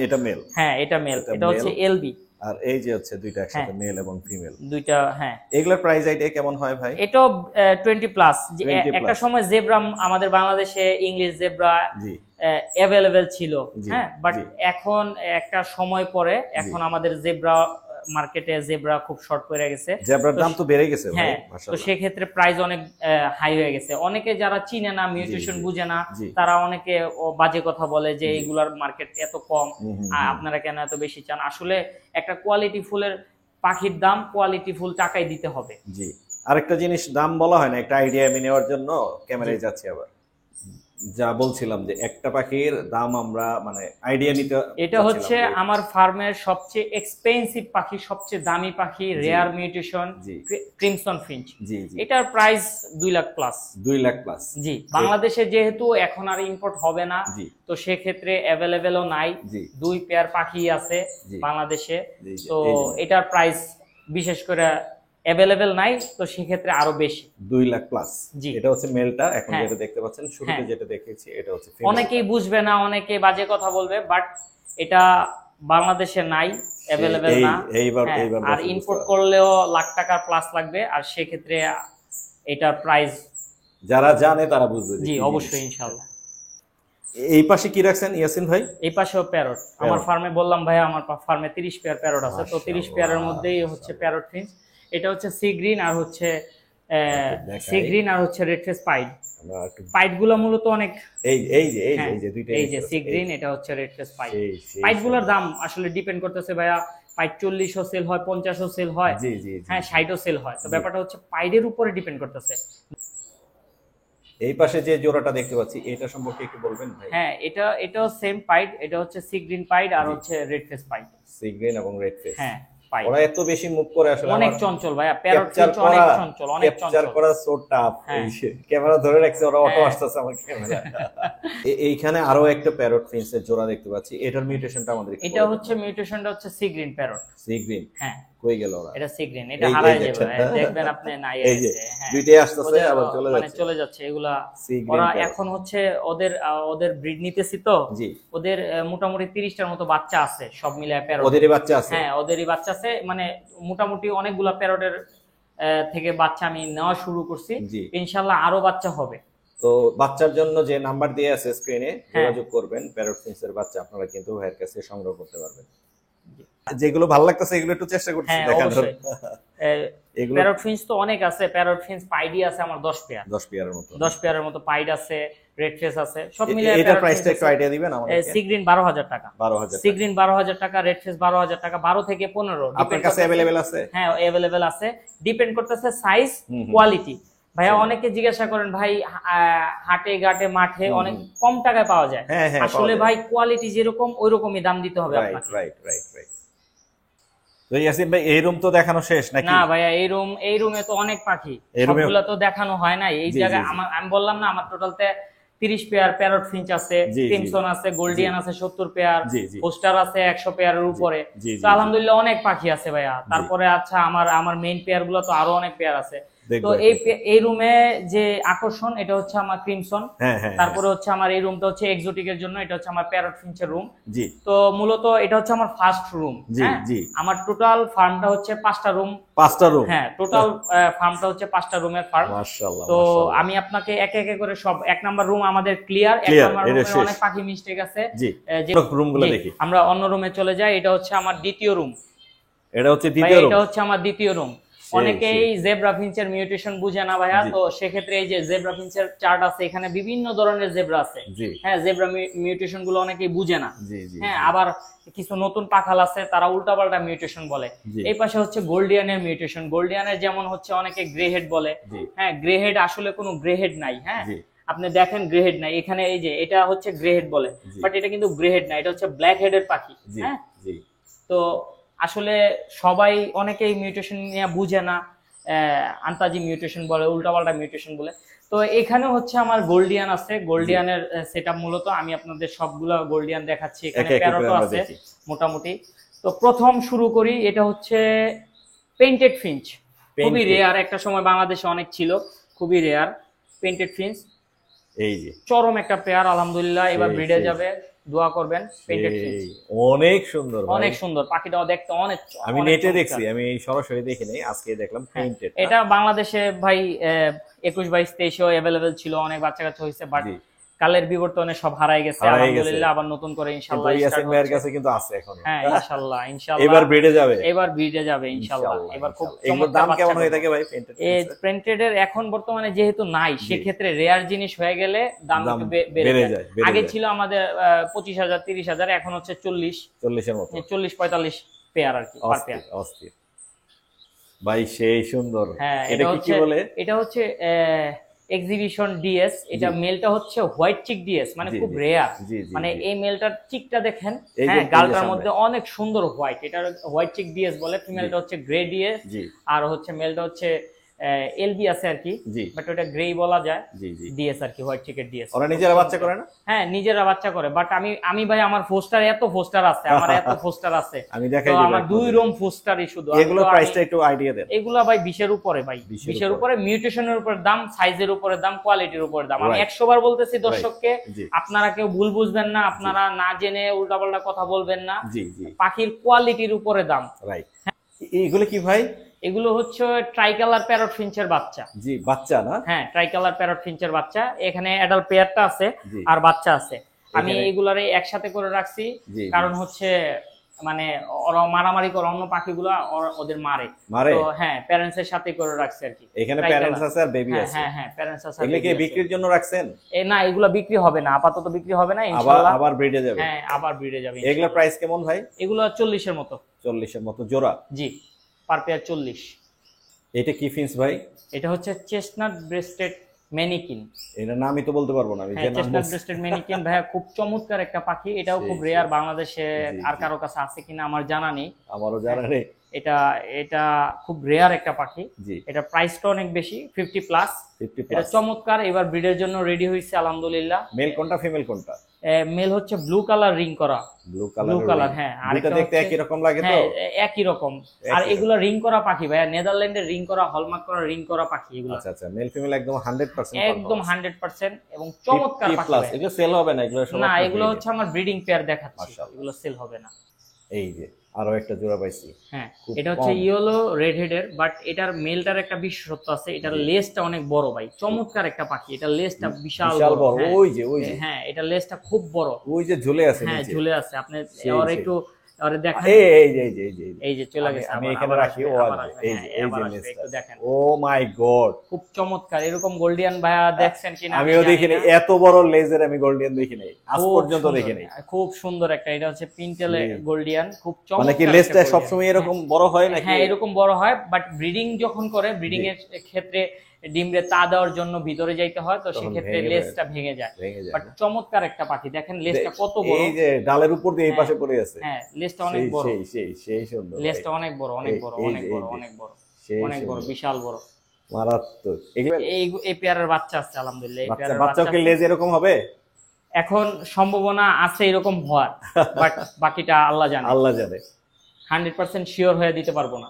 এটা মেল। হ্যাঁ, এটা মেল। এটা হচ্ছে এলবি। আর এই যে হচ্ছে দুইটা একসাথে মেল এবং ফিমেল দুইটা। হ্যাঁ, এগুলোর প্রাইস আইডিয়া কেমন হয় ভাই? এটাও 20 প্লাস। 20 একটা plus। সময় জেব্রা আমাদের বাংলাদেশে ইংলিশ জেব্রা জি অ্যাভেলেবেল ছিল। জি, হ্যাঁ, বাট জি। এখন একটা সময় পরে এখন আমাদের জেব্রা মার্কেটে জেব্রা খুব শর্ট পড়ে গেছে। জেব্রার দাম তো বেড়ে গেছে ভাই, হ্যাঁ, তো মাশাআল্লাহ। সেক্ষেত্রে প্রাইস অনেক হাই হয়ে গেছে। অনেকে যারা চিনে না, মিউটেশন জি, বুঝে না, জি। তারা অনেকে বাজে কথা বলে যে এইগুলার মার্কেট এত কম, হুম, আপনারা কেন এত বেশি চান। আসলে একটা কোয়ালিটি ফুলের পাখির দাম কোয়ালিটি ফুল টাকাই দিতে হবে। জি। আরেকটা জিনিস দাম বলা হয় না, একটা আইডিয়া আমি নেওয়ার জন্য ক্যামেরায় যাচ্ছি। আবার যা বলছিলাম যে একটা পাখির দাম আমরা মানে আইডিয়া নিতে এটা হচ্ছে আমার ফার্মের সবচেয়ে এক্সপেন্সিভ পাখি, সবচেয়ে দামি পাখি, রেয়ার মিউটেশন জি। Crimson finch. জি জি। এটার price 2 lakh plus. 2 lakh plus. জি, বাংলাদেশে যেহেতু এখন আর ইম্পোর্ট হবে না, জি। তো সেক্ষেত্রে অ্যাভেলেবেলও নাই। জি। 2 পেয়ার পাখি আছে জি। বাংলাদেশে, জি, জি। তো এই যে। এটার প্রাইস বিশেষ করে অ্যাভেলেবেল নাই, তো সেক্ষেত্রে আরো বেশি। 2 লাখ প্লাস। জি। এটা হচ্ছে মেলটা, এখন হ্যাঁ। যেটা দেখতে পাচ্ছেন শুরুতে হ্যাঁ। যেটা দেখেছি এটা হচ্ছে ফিমেল। অনেকেই বুঝবে না, অনেকে বাজে কথা বলবে, বাট এটা বাংলাদেশে নাই, অ্যাভেলেবেল না। এইবার হ্যাঁ, এইবার আর ইম্পোর্ট করলেও লাখ টাকার প্লাস লাগবে, আর সেক্ষেত্রে এটার প্রাইস। যারা জানে তারা বুঝবে। জি, অবশ্যই, ইনশাআল্লাহ। এই পাশে কি রাখছেন ইয়াসিন ভাই? এই পাশেও প্যারট। আমার ফার্মে বললাম ভাই, আমার ফার্মে 30 পেয়ার প্যারট আছে, তো 30 পেয়ারের মধ্যেই হচ্ছে প্যারট ফিঞ্চ। এটা হচ্ছে সি গ্রিন আর হচ্ছে সি গ্রিন আর হচ্ছে রেড ফেস পাইড। আমরা একটু পাইড গুলো মূলত অনেক, এই যে দুইটা এই যে সি গ্রিন, এটা হচ্ছে রেড ফেস পাইড। সেই পাইড গুলোর দাম আসলে ডিপেন্ড করতেছে ভাইয়া। পাইড 40ও সেল হয়, 50ও সেল হয়, জি জি জি। হ্যাঁ 60ও সেল হয়। তো ব্যাপারটা হচ্ছে পাইডের উপরে ডিপেন্ড করতেছে। এই পাশে যে জোড়াটা দেখতে পাচ্ছি এটা সম্পর্কে একটু বলবেন ভাই? হ্যাঁ, এটাও সেম পাইড। এটা হচ্ছে সি গ্রিন পাইড আর হচ্ছে red face pied. Sea green এবং রেড ফেস। হ্যাঁ, পাইড ওরা এত বেশি মুভ করে আসলে অনেক চঞ্চল ভাইয়া। প্যারট ফিঞ্চ অনেক চঞ্চল, অনেক চঞ্চল। ক্যাপচার করা সো টাফ। হ্যাঁ। ক্যামেরা ধরে রাখছে, ওরা অটো হ্যাঁ। আসতেছে আমার ক্যামেরা। এইখানে আরো একটা প্যারট ফিন্সের জোড়া দেখতে পাচ্ছি, এটার মিউটেশনটা আমাদের একটু এটা বলে হচ্ছে মিউটেশনটা হচ্ছে সি গ্রিন প্যারট। দেন। সি গ্রিন হ্যাঁ, কই গেল ওরা? এটা সি গ্রিন। এটা এই হারায় যে যাবে, দেখবেন আপনি নাই এই যে আছে। হ্যাঁ, দুইটাই আসতেছে ওদের, আবার চলে মানে যাচ্ছে। চলে যাচ্ছে এগুলা। সি গ্রিন ওরা এখন হচ্ছে ওদের ব্রিড নিতেছি তো। জি। ওদের মোটামুটি 30টার মতো বাচ্চা আছে সব মিলে প্যারট। ওদেরই বাচ্চা আছে? হ্যাঁ, ওদেরই বাচ্চা আছে। মানে মোটামুটি অনেকগুলা প্যারটের থেকে বাচ্চা আমি নেওয়া শুরু করছি। জি। ইনশাআল্লাহ আরো বাচ্চা হবে। তো বাচ্চার জন্য যে নাম্বার দিয়ে আছে স্ক্রিনে, হ্যাঁ। যোগাযোগ করবেন। প্যারট ফিন্সের বাচ্চা আপনারা কিন্তু ভাইয়ের কাছে সংগ্রহ করতে পারবেন। যেগুলো ভালো লাগতেছে এগুলো একটু চেষ্টা করছি হ্যাঁ, দেখানোর। অবশ্যই। এগুলো প্যারট ফিঞ্চ তো অনেক আছে। প্যারট ফিঞ্চ পাইডি আছে আমার 10 পেয়ার। 10 পেয়ারের মতো। 10 পেয়ারের মতো পাইড আছে, রেড ফেস আছে, সব মিলে। এটা প্রাইসটা একটু আইডিয়া দিবেন আমাদের? সি গ্রিন 12,000 টাকা। 12,000 সি গ্রিন 12,000 টাকা, রেড ফেস 12,000 টাকা, 12 থেকে 15। আপনার কাছে अवेलेबल আছে? হ্যাঁ, अवेलेबल আছে। ডিপেন্ড করতেছে সাইজ, কোয়ালিটি। ভাইয়া অনেকে জিজ্ঞাসা করেন ভাই হাটে ঘাটে মাঠে অনেক কম টাকায় পাওয়া যায়। হ্যাঁ, হ্যাঁ, আসলে ভাই কোয়ালিটি যেরকম ওইরকমই দাম দিতে হবে রাইট আপনাকে। Right right right. তো ইয়াসিন ভাই এই রুম তো দেখানো শেষ নাকি? না ভাইয়া, এই রুমে তো অনেক পাখি, এই রুমে- সবগুলা তো দেখানো হয় না। এই জি, জায়গায় জি, জি। আমি বললাম না, আমার টোটালতে 30 পেয়ার প্যারট ফিঞ্চ আছে, জি, জি। ক্রিমসন আছে, গোল্ডিয়ান আছে 70 পেয়ার, জি, জি। পোস্টার আছে 100 পেয়ারের উপরে। জি, জি, তো আলহামদুলিল্লাহ অনেক পাখি আছে ভাইয়া। তারপরে আচ্ছা আমার মেইন পেয়ার গুলো তো আরো অনেক পেয়ার আছে। দেখবো তো একটু। এই রুমে যে আকর্ষণ এটা হচ্ছে আমার ক্রিমসন। হ্যাঁ, হ্যাঁ, তারপরে হচ্ছে আমার এই রুমটা হচ্ছে এক্সোটিকের জন্য, এটা হচ্ছে আমার প্যারট ফিঞ্চের রুম। জি, তো মূলত এটা হচ্ছে আমার ফার্স্ট রুম। জি, হ্যাঁ, জি। আমার টোটাল ফার্মটা হচ্ছে 5টা রুম। 5টা রুম। হ্যাঁ, টোটাল ফার্মটা হচ্ছে 5টা রুমের ফার্ম। মাশাআল্লাহ, তো মাশাআল্লাহ। আমি আপনাকে একে একে করে সব, 1 নাম্বার রুম আমাদের ক্লিয়ার। 1 Clear, নাম্বার এটা রুমে শেষ। অনেক পাখি মিস্টেক আছে। জি, যে রুমগুলো জি, দেখি। আমরা অন্য রুমে চলে যাই। এটা হচ্ছে আমার দ্বিতীয় রুম। এটা হচ্ছে ভাই দ্বিতীয় রুম। এটা হচ্ছে আমার দ্বিতীয় রুম। অনেকেই জেব্রা ফিঞ্চের মিউটেশন বুঝে না ভাইয়া। জি। তো সেক্ষেত্রে এই যে জেব্রা ফিঞ্চের চার্ট আছে, এখানে বিভিন্ন ধরনের জেব্রা আছে। জি। হ্যাঁ, জেব্রা মিউটেশন গুলো অনেকেই বুঝে না। জি, জি। হ্যাঁ, আবার কিছু নতুন পাখাল আছে, তারা উল্টাপাল্টা মিউটেশন বলে। জি। এই পাশে হচ্ছে গোল্ডিয়ানের মিউটেশন। গোল্ডিয়ানের যেমন হচ্ছে অনেকে গ্রে হেড বলে। জি। হ্যাঁ, গ্রে হেড আসলে কোনো গ্রে হেড নাই। হ্যাঁ, জি। আপনি দেখেন গ্রে হেড নাই এখানে। এই যে এটা হচ্ছে গ্রে হেড বলে, জি। বাট এটা কিন্তু গ্রে হেড না, এটা হচ্ছে ব্ল্যাক হেডের পাখি। জি, হ্যাঁ, জি। তো আসলে সবাই অনেকেই মিউটেশন নিয়ে বুঝে না, আন্তাজি মিউটেশন বলে, উল্টাপাল্টা মিউটেশন বলে। তো এখানে হচ্ছে আমার গোল্ডিয়ান আছে। গোল্ডিয়ানের সেটআপ মূলত আমি আপনাদের সবগুলো গোল্ডিয়ান দেখাচ্ছি। এখানে একে একে করে প্যারটও আমরা আছে দেখি। মোটামুটি। তো প্রথম শুরু করি, এটা হচ্ছে পেইন্টেড ফিঞ্চ। খুবই Painted। রেয়ার, একটা সময় বাংলাদেশে অনেক ছিল, খুবই রেয়ার পেইন্টেড ফিঞ্চ। এই যে চরম একটা পেয়ার আলহামদুলিল্লাহ, এবার সেই, ব্রিডে সেই। যাবে, দোয়া করবেন। পেইন্টেড ফিঞ্চ এই, অনেক সুন্দর ভাই। অনেক সুন্দর, পাখিটাও দেখতে অনেক, আমি অনেক নেটে চমৎকার। দেখছি, আমি সরাসরি দেখি নাই, আজকে দেখলাম হ্যাঁ, পেইন্টেড। এটা বাংলাদেশে ভাই 21, 22, 23-এও অ্যাভেলেবেল ছিল, অনেক বাচ্চা কাচ্চা হয়েছে, বাট জি। কালের বিবর্তনে সব হারাই গেছে। হারাই গেছে। আলহামদুলিল্লাহ আবার নতুন করে কিন্তু ইনশাআল্লাহ ইয়াসিন স্টার্ট ভাইয়ের হচ্ছে। কাছে কিন্তু আছে এখন। হ্যাঁ, ইনশাআল্লাহ ইনশাআল্লাহ এবার ব্রিডে যাবে। এবার ব্রিডে যাবে ইনশাআল্লাহ। ইনশাআল্লাহ, এবার খুব ইনশাআল্লাহ। এগুলোর দাম কেমন হয়ে থাকে ভাই পেইন্টেড? এই প্রিন্টেড এর এখন বর্তমানে যেহেতু নাই, সেক্ষেত্রে রেয়ার জিনিস হয়ে গেলে দাম দাম একটু বেড়ে বেড়ে যায়, যায়। বেড়ে আগে যায়। ছিল আমাদের 25,000 30,000, এখন হচ্ছে 40 40-এর মতো। 45 পেয়ার আর কি, পার পেয়ার। অস্থির, অস্থির। ভাই সেই সুন্দর। হ্যাঁ, এটা কি বলে? এটা হচ্ছে এক্সিবিশন ডিএস। এটা জি। মেলটা হচ্ছে হোয়াইট চিক ডিএস, মানে জি, খুব জি। রেয়ার। জি, জি, মানে জি। এই মেলটার চিকটা দেখেন। এই যে, হ্যাঁ, এই যে গালটার সামনে। মধ্যে অনেক সুন্দর হোয়াইট, এটা হোয়াইট চিক ডিএস বলে। ফিমেলটা হচ্ছে গ্রে ডিএস, জি, আর হচ্ছে মেলটা হচ্ছে এলবি আছে আর কি, জি, বাট ওটা গ্রে বলা যায়। জি, জি। ডিএস আর কি, হোয়াইট চিকের ডিএস। ওরা নিজেরা বাচ্চা করে না? হ্যাঁ, নিজেরা বাচ্চা করে, বাট আমি ভাই আমার ফোস্টার এত ফোস্টার আছে, আমার এত ফোস্টার আছে। আমি দেখাই তো দিব আমার একটু। 2 রুম ফোস্টারই শুধু। আমি এগুলোর তো প্রাইসটা একটু আইডিয়া দেন। এগুলা ভাই 20-এর উপরে ভাই, 20-এর 20-এর উপরে। মিউটেশনের উপর দাম, সাইজের উপরে দাম, কোয়ালিটির উপরে দাম। আমি Right. 100 বার বলতেছি দর্শককে, জি। আপনারা কেউ ভুল বুঝবেন না, আপনারা না জেনে উল্টাপাল্টা কথা বলবেন না। জি, জি। পাখির কোয়ালিটির উপরে দাম। রাইট। এইগুলো কি ভাই? এগুলো হচ্ছে ট্রাইকালার প্যারট ফিঞ্চের বাচ্চা। জি, বাচ্চা না? হ্যাঁ, ট্রাইকালার প্যারট ফিঞ্চের বাচ্চা। এখানে অ্যাডাল্ট পেয়ারটা আছে জি। আর বাচ্চা আছে। আমি এখানে- এগুলারে একসাথে করে রাখছি, জি, কারণ হচ্ছে মানে ওরা মারামারি করে, অন্য পাখিগুলা ওদের মারে। মারে? তো হ্যাঁ, প্যারেন্টস এর সাথে করে রাখছি আর কি। এখানে Tricolour। প্যারেন্টস আছে আর বেবি হ্যাঁ আছে। হ্যাঁ হ্যাঁ, প্যারেন্টস আছে। এগুলো কি বিক্রির জন্য রাখছেন? না, এগুলা বিক্রি হবে না, আপাতত বিক্রি হবে না আবার ইনশাআল্লাহ। আবার ব্রিডে যাবে? হ্যাঁ, আবার ব্রিডে যাবে এগুলোর ইনশাআল্লাহ। প্রাইস কেমন ভাই? এগুলো 40-এর মতো। 40-এর মতো জোড়া? জি, পার পেয়ার 40। এটা কি ফিন্স ভাই? এটা হচ্ছে চেস্টনাট ব্রেস্টেড ম্যানিকিন। এটা নামই তো বলতে পারবো না আমি, হ্যাঁ, যে নাম চেস্টনাট বলছি। ব্রেস্টেড ম্যানিকিন ভাইয়া খুব চমৎকার একটা পাখি। এটাও সেই, খুব সেই। রেয়ার, বাংলাদেশে জি, আর জি। কারো কাছে আছে কিনা আমার জানা নেই। আমারও জানা নেই। এটা এটা খুব রেয়ার একটা পাখি। জি। এটা প্রাইসটা অনেক বেশি, 50+। 50+। এটা চমৎকার, এবার ব্রিডের জন্য রেডি হয়েছে আলহামদুলিল্লাহ। মেল কোনটা ফিমেল কোনটা? মেল হচ্ছে ব্লু কালার রিং করা। ব্লু ব্লু কালার, হ্যাঁ। আর আরেকটা এটা দেখতে হচ্ছে- একই রকম লাগে তো? হ্যাঁ, একই রকম। আর একই এগুলো রিং করা পাখি ভাইয়া, নেদারল্যান্ডের রিং করা, হলমার্ক করা রিং করা পাখি এগুলো। আচ্ছা, আচ্ছা। মেল ফিমেল একদম 100% একদম 100% এবং চমৎকার পাখি 50+। ভাইয়া। এগুলো সেল হবে না, এগুলো সব না, আপনার এগুলো breed-এর। হচ্ছে আমার ব্রিডিং পেয়ার দেখাচ্ছি, মাশাআল্লাহ। এগুলো সেল হবে না। এই যে আরো একটা জোড়া পাইছি। হ্যাঁ, খুব এটা হচ্ছে কম। ইয়েলো রেড হেডের, বাট এটার মেলটার একটা বিশেষত্ব আছে, এটার লেজটা অনেক বড় ভাই। চমৎকার একটা পাখি, এটার লেজটা বিশাল বিশাল বড়। হ্যাঁ। ওই যে, ওই যে। হ্যাঁ, এটার লেজটা খুব বড়। ওই যে ঝুলে আছে হ্যাঁ, নিচে। ঝুলে আছে। আপনি সেই, আর সেই। একটু আরে দেখেন, এই যে, এই যে, এই যে। এই যে চলে আমি- গেছে। আমি আবার- এখানে আবার রাখি, আসবে, ও আবার আসবে। আসবে। এই যে, হ্যাঁ, এই যে আবার আসবে, লেজটা। একটু দেখেন। ও মাই গড। খুব চমৎকার। এরকম গোল্ডিয়ান ভাইয়া দেখছেন কিনা আমিও জানি দেখি নাই, না। এত বড় লেজের আমি গোল্ডিয়ান দেখি নাই আজ খুব পর্যন্ত, সুন্দর, দেখি নাই। খুব সুন্দর একটা। এটা হচ্ছে পিনটেলে জি। গোল্ডিয়ান, খুব মানে চমৎকার কি একটা লেজটা গোল্ডিয়ান। সবসময় এরকম বড় হয় নাকি? হ্যাঁ, এরকম বড় হয়, বাট ব্রিডিং যখন করে, ব্রিডিং এর ক্ষেত্রে ডিমরে তা দেওয়ার জন্য ভিতরে যাইতে হয়, তো তখন সেক্ষেত্রে ভেঙে লেজটা ভেঙে যায়। ভেঙে যায় বাট না? চমৎকার একটা পাখি, দেখেন লেজটা কত বড়। এই যে ডালের উপর দিয়ে এই হ্যাঁ, পাশে পড়ে আছে। হ্যাঁ, লেজটা অনেক সেই বড়। সেই সেই সেই সুন্দর। লেজটা অনেক বড়, অনেক এই- বড়, এই অনেক যে, বড়, এই যে। অনেক বড়, সেই অনেক বড়, সুন্দর। বিশাল বড়। মারাত্মক। এগুলো এই পেয়ারের বাচ্চা আছে আলহামদুলিল্লাহ, এই বাচ্চা পেয়ারের বাচ্চাও কি বাচ্চা লেজ এরকম হবে? এখন সম্ভাবনা আছে এরকম হওয়ার, বাট বাকিটা আল্লাহ জানে, আল্লাহ জানে। 100% শিওর হয়ে দিতে পারবো না।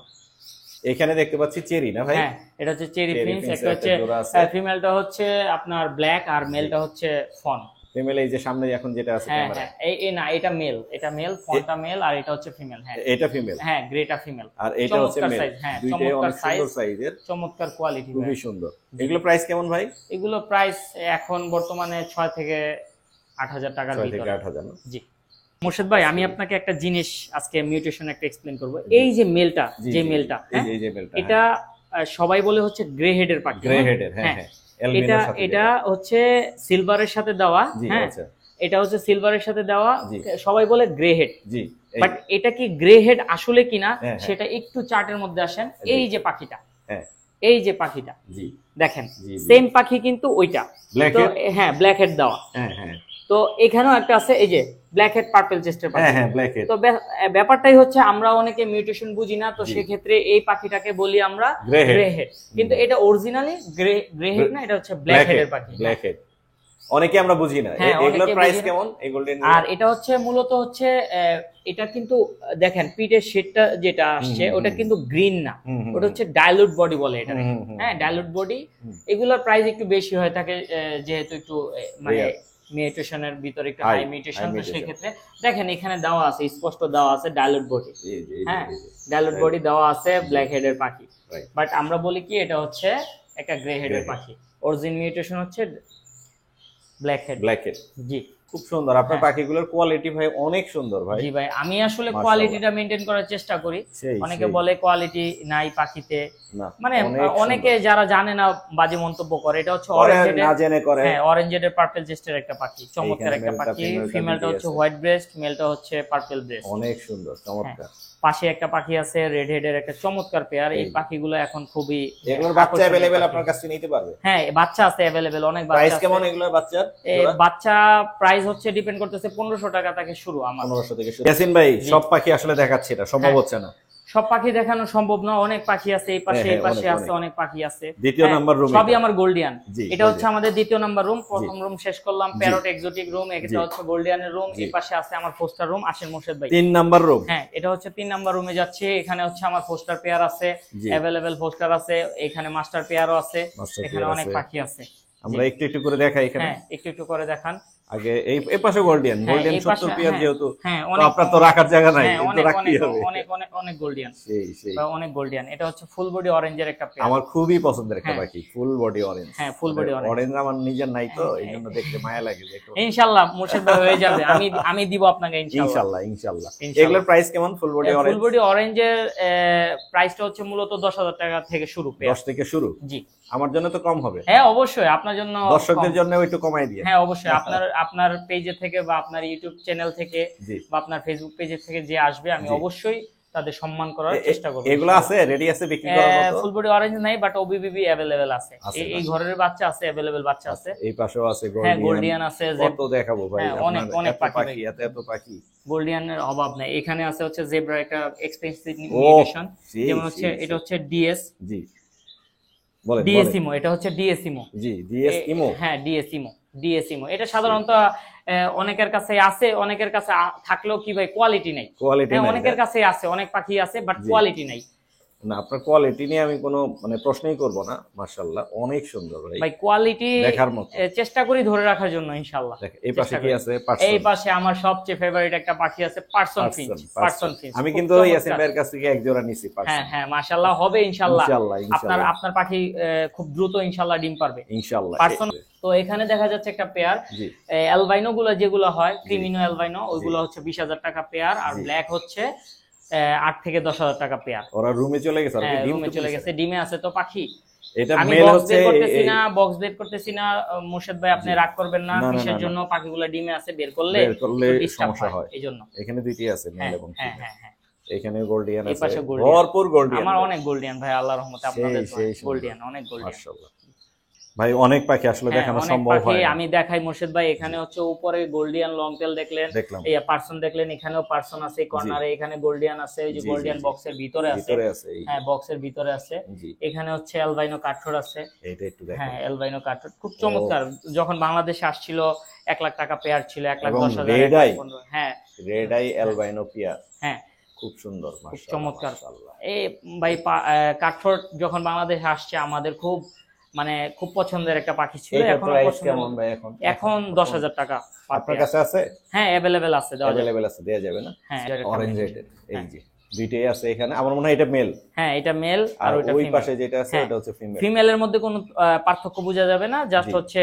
এখানে দেখতে পাচ্ছি চেরি না ভাই? হ্যাঁ, এটা হচ্ছে চেরি Cherry ফিন্স, Finch একটা হচ্ছে একটা জোড়া আছে। ফিমেলটা হচ্ছে আপনার ব্ল্যাক আর মেলটা হচ্ছে ফন। ফিমেল এই যে সামনে এখন যেটা আছে হ্যাঁ ক্যামেরা, হ্যাঁ, এই না, এটা মেল, এটা মেল, ফনটা মেল, আর এটা হচ্ছে ফিমেল। হ্যাঁ এটা ফিমেল, হ্যাঁ, গ্রেটা ফিমেল। আর এটা হচ্ছে চমৎকার মেল। সাইজ, হ্যাঁ দুইটাই চমৎকার অনেক সুন্দর সাইজ, সাইজের, চমৎকার কোয়ালিটি। খুবই সুন্দর। এগুলো প্রাইস কেমন ভাই? এগুলো প্রাইস এখন বর্তমানে 6 থেকে 8,000 টাকার 6 থেকে ভিতরে। 8,000। জি মোর্শেদ ভাই, আমি আপনাকে একটা জিনিস আজকে মিউটেশন একটা এক্সপ্লেন করব। এই যে মেলটা, যে মেলটা, এই যে মেলটা, এটা সবাই বলে হচ্ছে গ্রে হেডের পাখি। গ্রে হেডের, হ্যাঁ হ্যাঁ, এটা অ্যালবিনোর সাথে এটা হচ্ছে সিলভারের সাথে দেওয়া। জি হ্যাঁ, আচ্ছা, এটা হচ্ছে সিলভারের সাথে দেওয়া, জি। সবাই বলে গ্রে হেড। জি বাট এটা কি গ্রে হেড আসলে কিনা হ্যাঁ, হ্যাঁ। সেটা একটু চার্টের মধ্যে আসেন। জি। এই যে পাখিটা, হ্যাঁ এই যে পাখিটা জি দেখেন, জি, জি। সেম পাখি কিন্তু ওইটা Black তো, head? হ্যাঁ ব্ল্যাক হেড দেওয়া। হ্যাঁ হ্যাঁ তো এখানেও একটা আছে, এই যে ব্ল্যাক হেড পার্পল চেস্টের পাখি। হ্যাঁ হ্যাঁ, ব্ল্যাক হেড। তো ব্যাপারটাই হচ্ছে আমরা অনেকে মিউটেশন বুঝি না, তো জি। সেক্ষেত্রে এই পাখিটাকে বলি আমরা Grey head। গ্রে হেড, কিন্তু এটা অরিজিনালি গ্রে হেড না, এটা হচ্ছে ব্ল্যাক হেডের পাখি। ব্ল্যাক হেড অনেকে আমরা বুঝি না। হ্যাঁ, এগুলোর অনেকে প্রাইস বুঝি না। কেমন এই গোল্ডেন? আর এটা হচ্ছে মূলত হচ্ছে এটা কিন্তু দেখেন পিটের শেডটা যেটা আসছে ওটা কিন্তু গ্রিন না, ওটা হচ্ছে ডাইলুট বডি বলে এটা। হ্যাঁ, ডাইলুট বডি। এগুলোর প্রাইস একটু বেশি হয়ে থাকে, যেহেতু একটু মানে মিউটেশনের ভিতরে একটু হাই মিউটেশন, তো সেক্ষেত্রে দেখেন এখানে দেওয়া আছে, স্পষ্ট দেওয়া আছে ডাইলুট বডি। হ্যাঁ, ডাইলুট বডি দেওয়া আছে, ব্ল্যাক হেডের পাখি। বাট আমরা বলি কি এটা হচ্ছে একটা গ্রে হেডের পাখি। অরিজিন মিউটেশন হচ্ছে ব্ল্যাক হেড। ব্ল্যাক হেড, জি খুব সুন্দর। আপনার পাখিগুলোর কোয়ালিটি ভাই অনেক সুন্দর ভাই। জি ভাই, আমি আসলে মাশাআল্লাহ। কোয়ালিটিটা মেইনটেইন করার চেষ্টা করি। সেই, অনেকে সেই। বলে কোয়ালিটি নাই পাখিতে, না, মানে অনেক অনেকে সুন্দর। যারা জানে না বাজে মন্তব্য করে। এটা হচ্ছে করে, অরেঞ্জ না জেনে করে। হ্যাঁ, অরেঞ্জ হেডের পার্পল চেস্টের একটা পাখি, চমৎকার এইখানে একটা মেলটা, পাখি। ফিমেলটা ফিমেলটা হচ্ছে দিয়েছে। হোয়াইট ব্রেস্ট, মেলটা হচ্ছে পার্পল ব্রেস্ট। অনেক সুন্দর, চমৎকার। পাশে একটা পাখি আছে রেড হেডের, একটা চমৎকার পেয়ার। এই পাখিগুলো এখন খুবই এগুলোর বাচ্চা আকর্ষণীয় अवेलेबल পাখি। আপনার কাছে নিতে পারবে? হ্যাঁ, বাচ্চা আছে अवेलेबल, অনেক প্রাইস বাচ্চা কেমন আছে। এগুলোর বাচ্চার? বাচ্চা প্রাইস হচ্ছে ডিপেন্ড করতেছে 1500 টাকা থেকে শুরু আমার। 1500 থেকে শুরু। ইয়াসিন ভাই, সব পাখি আসলে দেখাচ্ছি এটা সম্ভব হ্যাঁ। হচ্ছে না। সব পাখি দেখানো সম্ভব না, অনেক পাখি আছে এই পাশে, হ্যাঁ, এই পাশে অনেক, আছে, অনেক পাখি আছে। দ্বিতীয় হ্যাঁ, নাম্বার রুম সবই এটা। আমার গোল্ডিয়ান। জি, এটা হচ্ছে আমাদের দ্বিতীয় নাম্বার রুম। প্রথম জি। রুম শেষ করলাম, প্যারট এক্সোটিক রুম। জি। এটা হচ্ছে গোল্ডিয়ানের রুম। জি। এই পাশে আছে আমার পোস্টার রুম। আসেন মোর্শেদ ভাই, 3 নাম্বার রুম। হ্যাঁ এটা হচ্ছে 3 নাম্বার রুমে যাচ্ছে। এখানে হচ্ছে আমার পোস্টার পেয়ার আছে, জি। अवेलेबल পোস্টার আছে। এখানে মাস্টার পেয়ারও আছে, মাস্টার এখানে পেয়ার অনেক আছে। পাখি আছে। আমরা একটু একটু করে দেখাই এখানে। হ্যাঁ, একটু একটু করে দেখান। আগে এই পাশে গোল্ডিয়ান, হ্যাঁ, গোল্ডিয়ান এই 70 পাশে, পেয়ার হ্যাঁ, যেহেতু, হ্যাঁ, তো অনেক, আপনার তো রাখার জায়গা নাই, হ্যাঁ, কিন্তু অনেক রাখতেই অনেক হবে। অনেক অনেক অনেক গোল্ডিয়ান, সেই সেই। অনেক গোল্ডিয়ান। এটা হচ্ছে ফুল বডি অরেঞ্জের একটা পেয়ার। আমার খুবই পছন্দের একটা হ্যাঁ। পাখি, ফুল বডি অরেঞ্জ। হ্যাঁ, full body orange। অরেঞ্জ আমার নিজের নাই তো, এইজন্য দেখতে মায়া লাগে। ইনশাআল্লাহ মোর্শেদ ভাই হয়ে যাবে, আমি দিব আপনাকে ইনশাআল্লাহ। ইনশাআল্লাহ ইনশাআল্লাহ। ইনশাআল্লাহ। এগুলোর প্রাইস কেমন full body full orange? Body অরেঞ্জের প্রাইসটা হচ্ছে মূলত 10,000 টাকা থেকে শুরু পেয়ার। 10 থেকে শুরু? জি। আমার জন্য তো কম হবে। হ্যাঁ অবশ্যই, আপনার জন্য দর্শকদের কম। জন্য একটু কমাই দিয়ে। হ্যাঁ অবশ্যই, আপনার পেজে থেকে বা আপনার ইউটিউব চ্যানেল থেকে জি। বা আপনার ফেসবুক পেজে থেকে যে আসবে, আমি জি। অবশ্যই তাদের সম্মান করার চেষ্টা করব। এগুলো আছে, রেডি আছে বিক্রি করার মতো? ফুল বডি অরেঞ্জ নাই, বাট ওবিবিবি अवेलेबल আছে। এই ঘরের বাচ্চা আছে, अवेलेबल বাচ্চা আছে। এই পাশেও আছে হ্যাঁ, গোল্ডিয়ান। গোল্ডিয়ান আছে, কত দেখাবো ভাই? হ্যাঁ, অনেক আপনার অনেক এত পাখি, এত পাখি। গোল্ডিয়ানের অভাব নাই। এখানে আছে হচ্ছে জেব্রা, একটা এক্সপেন্সিভ ও, মিউটেশন, সেই, যেমন হচ্ছে সেই, এটা হচ্ছে ডিএস জি বলেন। ডিএসইমো, এটা হচ্ছে ডিএসইমো। জি, ডিএস ইমো। হ্যাঁ, ডিএসইমো। এটা সাধারণত অনেকের কাছে আছে, অনেকের কাছে থাকলেও কি ভাই কোয়ালিটি নাই। কোয়ালিটি হ্যাঁ, নাই। অনেকের কাছে আছে, অনেক পাখি আছে, বাট জি। কোয়ালিটি নাই। না, আপনার কোয়ালিটি নিয়ে আমি কোনো মানে প্রশ্নই করব না। মাশাআল্লাহ, অনেক সুন্দর ভাই। ভাই কোয়ালিটি দেখার মতো। চেষ্টা করি ধরে রাখার জন্য ইনশাআল্লাহ। দেখ, এই পাশে কি আছে? এই পাশে আমার সবচেয়ে ফেভারিট একটা পাখি আছে, পার্সন ফিঞ্চ। আমি কিন্তু ইয়াসিন ভাইয়ের কাছ থেকে এক জোড়া নিছি পার্সন। হ্যাঁ হ্যাঁ, মাশাআল্লাহ হবে ইনশাআল্লাহ। ইনশাআল্লাহ, ইনশাআল্লাহ। আপনার পাখি খুব দ্রুত ইনশাআল্লাহ ডিম পারবে ইনশাআল্লাহ। পার্সন। তো এখানে দেখা যাচ্ছে একটা পেয়ার জি। অ্যালবাইনো গুলো যেগুলো হয়, ক্রিমিনো অ্যালবাইনো, ওইগুলো হচ্ছে 20,000 টাকা পেয়ার, আর জি। ব্ল্যাক হচ্ছে 8 থেকে 10,000 টাকা পেয়ার। ওরা রুমে চলে গেছে, আর কি ডিম রুমে চলে গেছে, ডিমে আছে তো পাখি। এটা আমি মেল বক্স হচ্ছে বের করতেছি না মোর্শেদ ভাই, আপনি রাগ করবেন না। না, না, কিসের না, জন্য? পাখিগুলো ডিমে আছে, বের করলে বের করলে একটু disturb সমস্যা হয়। এইজন্য। এখানে দুইটি আছে, মেল হ্যাঁ এবং হ্যাঁ ফিমেল। হ্যাঁ হ্যাঁ। এখানে গোল্ডিয়ান এই আছে, পাশে গোল্ডিয়ান। ভরপুর গোল্ডিয়ান। আমার অনেক গোল্ডিয়ান ভাই, আল্লাহর রহমতে আপনাদের সেই সুন্দর। গোল্ডিয়ান, অনেক গোল্ডিয়ান। মাশাআল্লাহ। ভাই অনেক পাখি আসলে হ্যাঁ, দেখানো অনেক সম্ভব পাখি হয় না। আমি দেখাই মোর্শেদ ভাই। এখানে হচ্ছে উপরে গোল্ডিয়ান লং টেল দেখলেন, দেখলাম। এই পার্সন দেখলেন, এখানেও পার্সন আছে কর্নারে, এখানে গোল্ডিয়ান আছে, ওই যে জি, জি, গোল্ডিয়ান জি। বক্সের ভিতরে আছে। ভিতরে আছে এই হ্যাঁ, বক্সের ভিতরে আছে। জি। এখানে হচ্ছে অ্যালবাইনো কাঠঠোর আছে। এইটা একটু দেখেন। হ্যাঁ, অ্যালবাইনো কাঠঠোর খুব চমৎকার। যখন বাংলাদেশে আসছিল 1 লাখ টাকা পেয়ার ছিল, 1,10,000 রেড আই, হ্যাঁ রেড আই অ্যালবাইনো পেয়ার, হ্যাঁ খুব সুন্দর খুব মাশাআল্লাহ চমৎকার। মাশাআল্লাহ। এই ভাই কাঠঠোর যখন বাংলাদেশে আসছে আমাদের খুব মানে খুব পছন্দের একটা পাখি ছিল। এইটার এখনো প্রাইস পছন্দ। কেমন ভাই এখন? এখন 10,000 টাকা পার আপনার পেয়ার। কাছে আছে? হ্যাঁ, অ্যাভেলেবেল আছে, দেওয়া যাবে। অ্যাভেলেবল আছে, দেয়া যাবে না? হ্যাঁ, অরেঞ্জ রেডের এই যে দুইটাই আছে এখানে। আমার মনে হয় এটা মেল, হ্যাঁ এটা মেল আর আর ওইটা ওই ফিমেল। পাশে যেটা আছে হ্যাঁ, ওটা হচ্ছে ফিমেল। ফিমেলের মধ্যে কোনো পার্থক্য বোঝা যাবে না, জাস্ট জি। হচ্ছে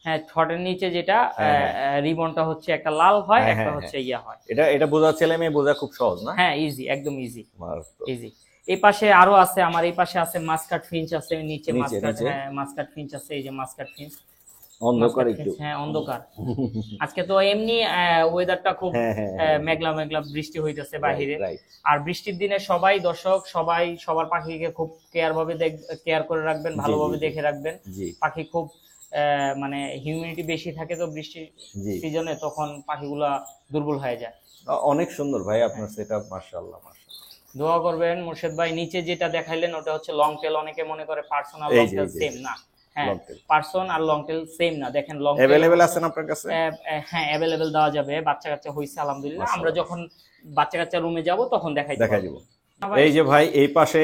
হ্যাঁ ঠোঁটের নিচে যেটা হ্যাঁ, রিবনটা হচ্ছে একটা লাল হয়, হ্যাঁ, একটা হ্যাঁ, হচ্ছে ইয়া হয়। এটা বোঝা, ছেলে মেয়ে বোঝা খুব সহজ না? হ্যাঁ, ইজি, একদম ইজি মারাত্মক। ইজি। এই পাশে আরো আছে, আমার এই পাশে আছে মাস্কাট ফিঞ্চ আছে, নিচে মাস্কাট, নিচে? হ্যাঁ মাস্কাট ফিঞ্চ আছে, এই যে মাস্কাট ফিঞ্চ। অন্ধকার মাস্কাট একটু। ফিঞ্চ, হ্যাঁ অন্ধকার। আজকে তো এমনি ওয়েদারটা খুব মেঘলা মেঘলা, বৃষ্টি হইতেছে বাহিরে। রাইট। আর বৃষ্টির দিনে সবাই দর্শক সবাই সবার পাখিকে খুব কেয়ার করে রাখবেন, ভালোভাবে দেখে রাখবেন। জি পাখি খুব মানে হিউমিডিটি বেশি থাকে তো বৃষ্টির জি। সিজনে, তখন পাখিগুলা দুর্বল হয়ে যায়। অনেক সুন্দর ভাই আপনার সেটআপ, মাশাআল্লাহ মাশাআল্লাহ। দোয়া করবেন মোর্শেদ ভাই। নিচে যেটা দেখাইলেন ওটা হচ্ছে লং টেল, অনেকে মনে করে পার্সন আর এই লং যে, টেল এই যে, সেম না। হ্যাঁ, long tail। পার্সন আর লং টেল সেম না। দেখেন লং টেল অ্যাভেলেবল আছে না আপনার কাছে? হ্যাঁ অ্যাভেলেবেল দেওয়া যাবে। বাচ্চা কাচ্চা হইছে আলহামদুলিল্লাহ। আমরা যখন বাচ্চা কাচ্চা রুমে যাব তখন দেখাই দিব। এই যে ভাই এই পাশে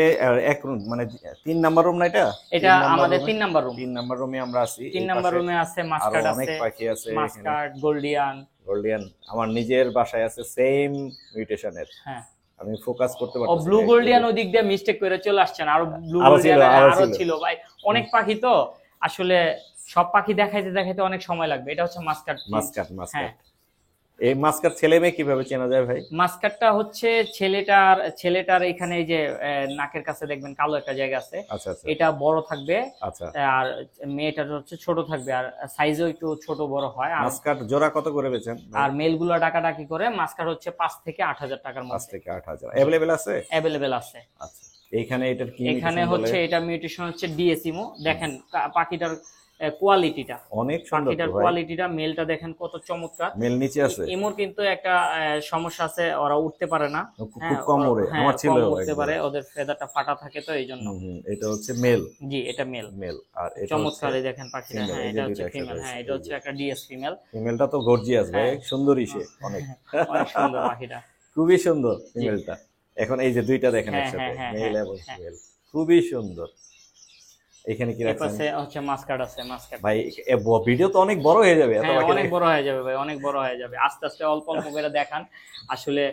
এক রুম, মানে 3 নাম্বার রুম না এটা? এটা আমাদের 3 নাম্বার রুম। 3 নাম্বার রুমে আমরা আছি। 3 নাম্বার রুমে আছে মাস্কাট অনেক আছে, পাখি আছে এখানে। Muscat, Gouldian. গোল্ডিয়ান আমার নিজের বাসায় আছে সেম মিউটেশনের। হ্যাঁ, আমি ফোকাস করতে ও পারতেছি। ব্লু গোল্ডিয়ান ওই দিক দিয়ে মিস্টেক করে চলে আসছেন। আর ব্লু আরো গোল্ডিয়ান আরো ছিল। ছিল ভাই, অনেক পাখি তো আসলে সব পাখি দেখাইতে দেখাইতে অনেক সময় লাগবে। এটা হচ্ছে মাস্কাট। মাস্কাট হ্যাঁ, এই মাস্কাট ছেলে মেয়ে কিভাবে চেনা যায় ভাই? মাস্কাটটা হচ্ছে ছেলেটার এখানে এই যে নাকের কাছে দেখবেন কালো একটা জায়গা আছে, আচ্ছা আচ্ছা এটা বড় থাকবে। আচ্ছা। আর মেয়েটার হচ্ছে ছোট থাকবে, আর সাইজও একটু ছোট বড় হয়। আর মাস্কাট জোড়া কত করে বেচেন? আর মেলগুলো ডাকাডাকি করে। মাস্কাট হচ্ছে 5 থেকে 8,000 টাকার 5 মধ্যে থেকে 8,000 अवेलेबल আছে? অ্যাভেলেবেল আছে। আচ্ছা, এইখানে এটার কি এখানে mutation হচ্ছে বলে? এটা মিউটেশন হচ্ছে ডিএসইমো। দেখেন পাখিটার কোয়ালিটিটা, অনেক সুন্দর পাখিটার তো ভাই। কোয়ালিটিটা, মেলটা দেখেন কত চমৎকার। মেল নিচে আছে? ইমোর কিন্তু একটা সমস্যা আছে, ওরা উঠতে পারে না। খুব কম ওড়ে, আমার ছিল উঠতে পারে, ওদের ফেদারটা ফাটা থাকে তো এই জন্য। এটা হচ্ছে মেল। জি, এটা মেল। আর এটা চমৎকার, এই দেখেন পাখিটা। female, হ্যাঁ, এই যে এটা হচ্ছে দুইটা ফিমেল। একসাথে হ্যাঁ, আছে, এটা হচ্ছে একটা ডিএস ফিমেল। ফিমেলটা তো গর্জিয়াস ভাই, সুন্দরী সে অনেক। অনেক সুন্দর পাখিটা, খুবই সুন্দর ফিমেলটা। এখন এই যে দুইটা দেখেন হ্যাঁ, একসাথে, হ্যাঁ, মেল হ্যাঁ, এবং হ্যাঁ। ফিমেল, খুবই সুন্দর। এখানে কি এই রাখছেন পাশে হচ্ছে মাস্কাট আছে, মাস্কাট। ভাই? ভিডিও তো অনেক বড় হয়ে যাবে এত হ্যাঁ, পাখি অনেক দেখে। বড় হয়ে যাবে ভাই, অনেক বড় হয়ে যাবে। আস্তে আস্তে অল্প অল্প করে দেখান। আসলে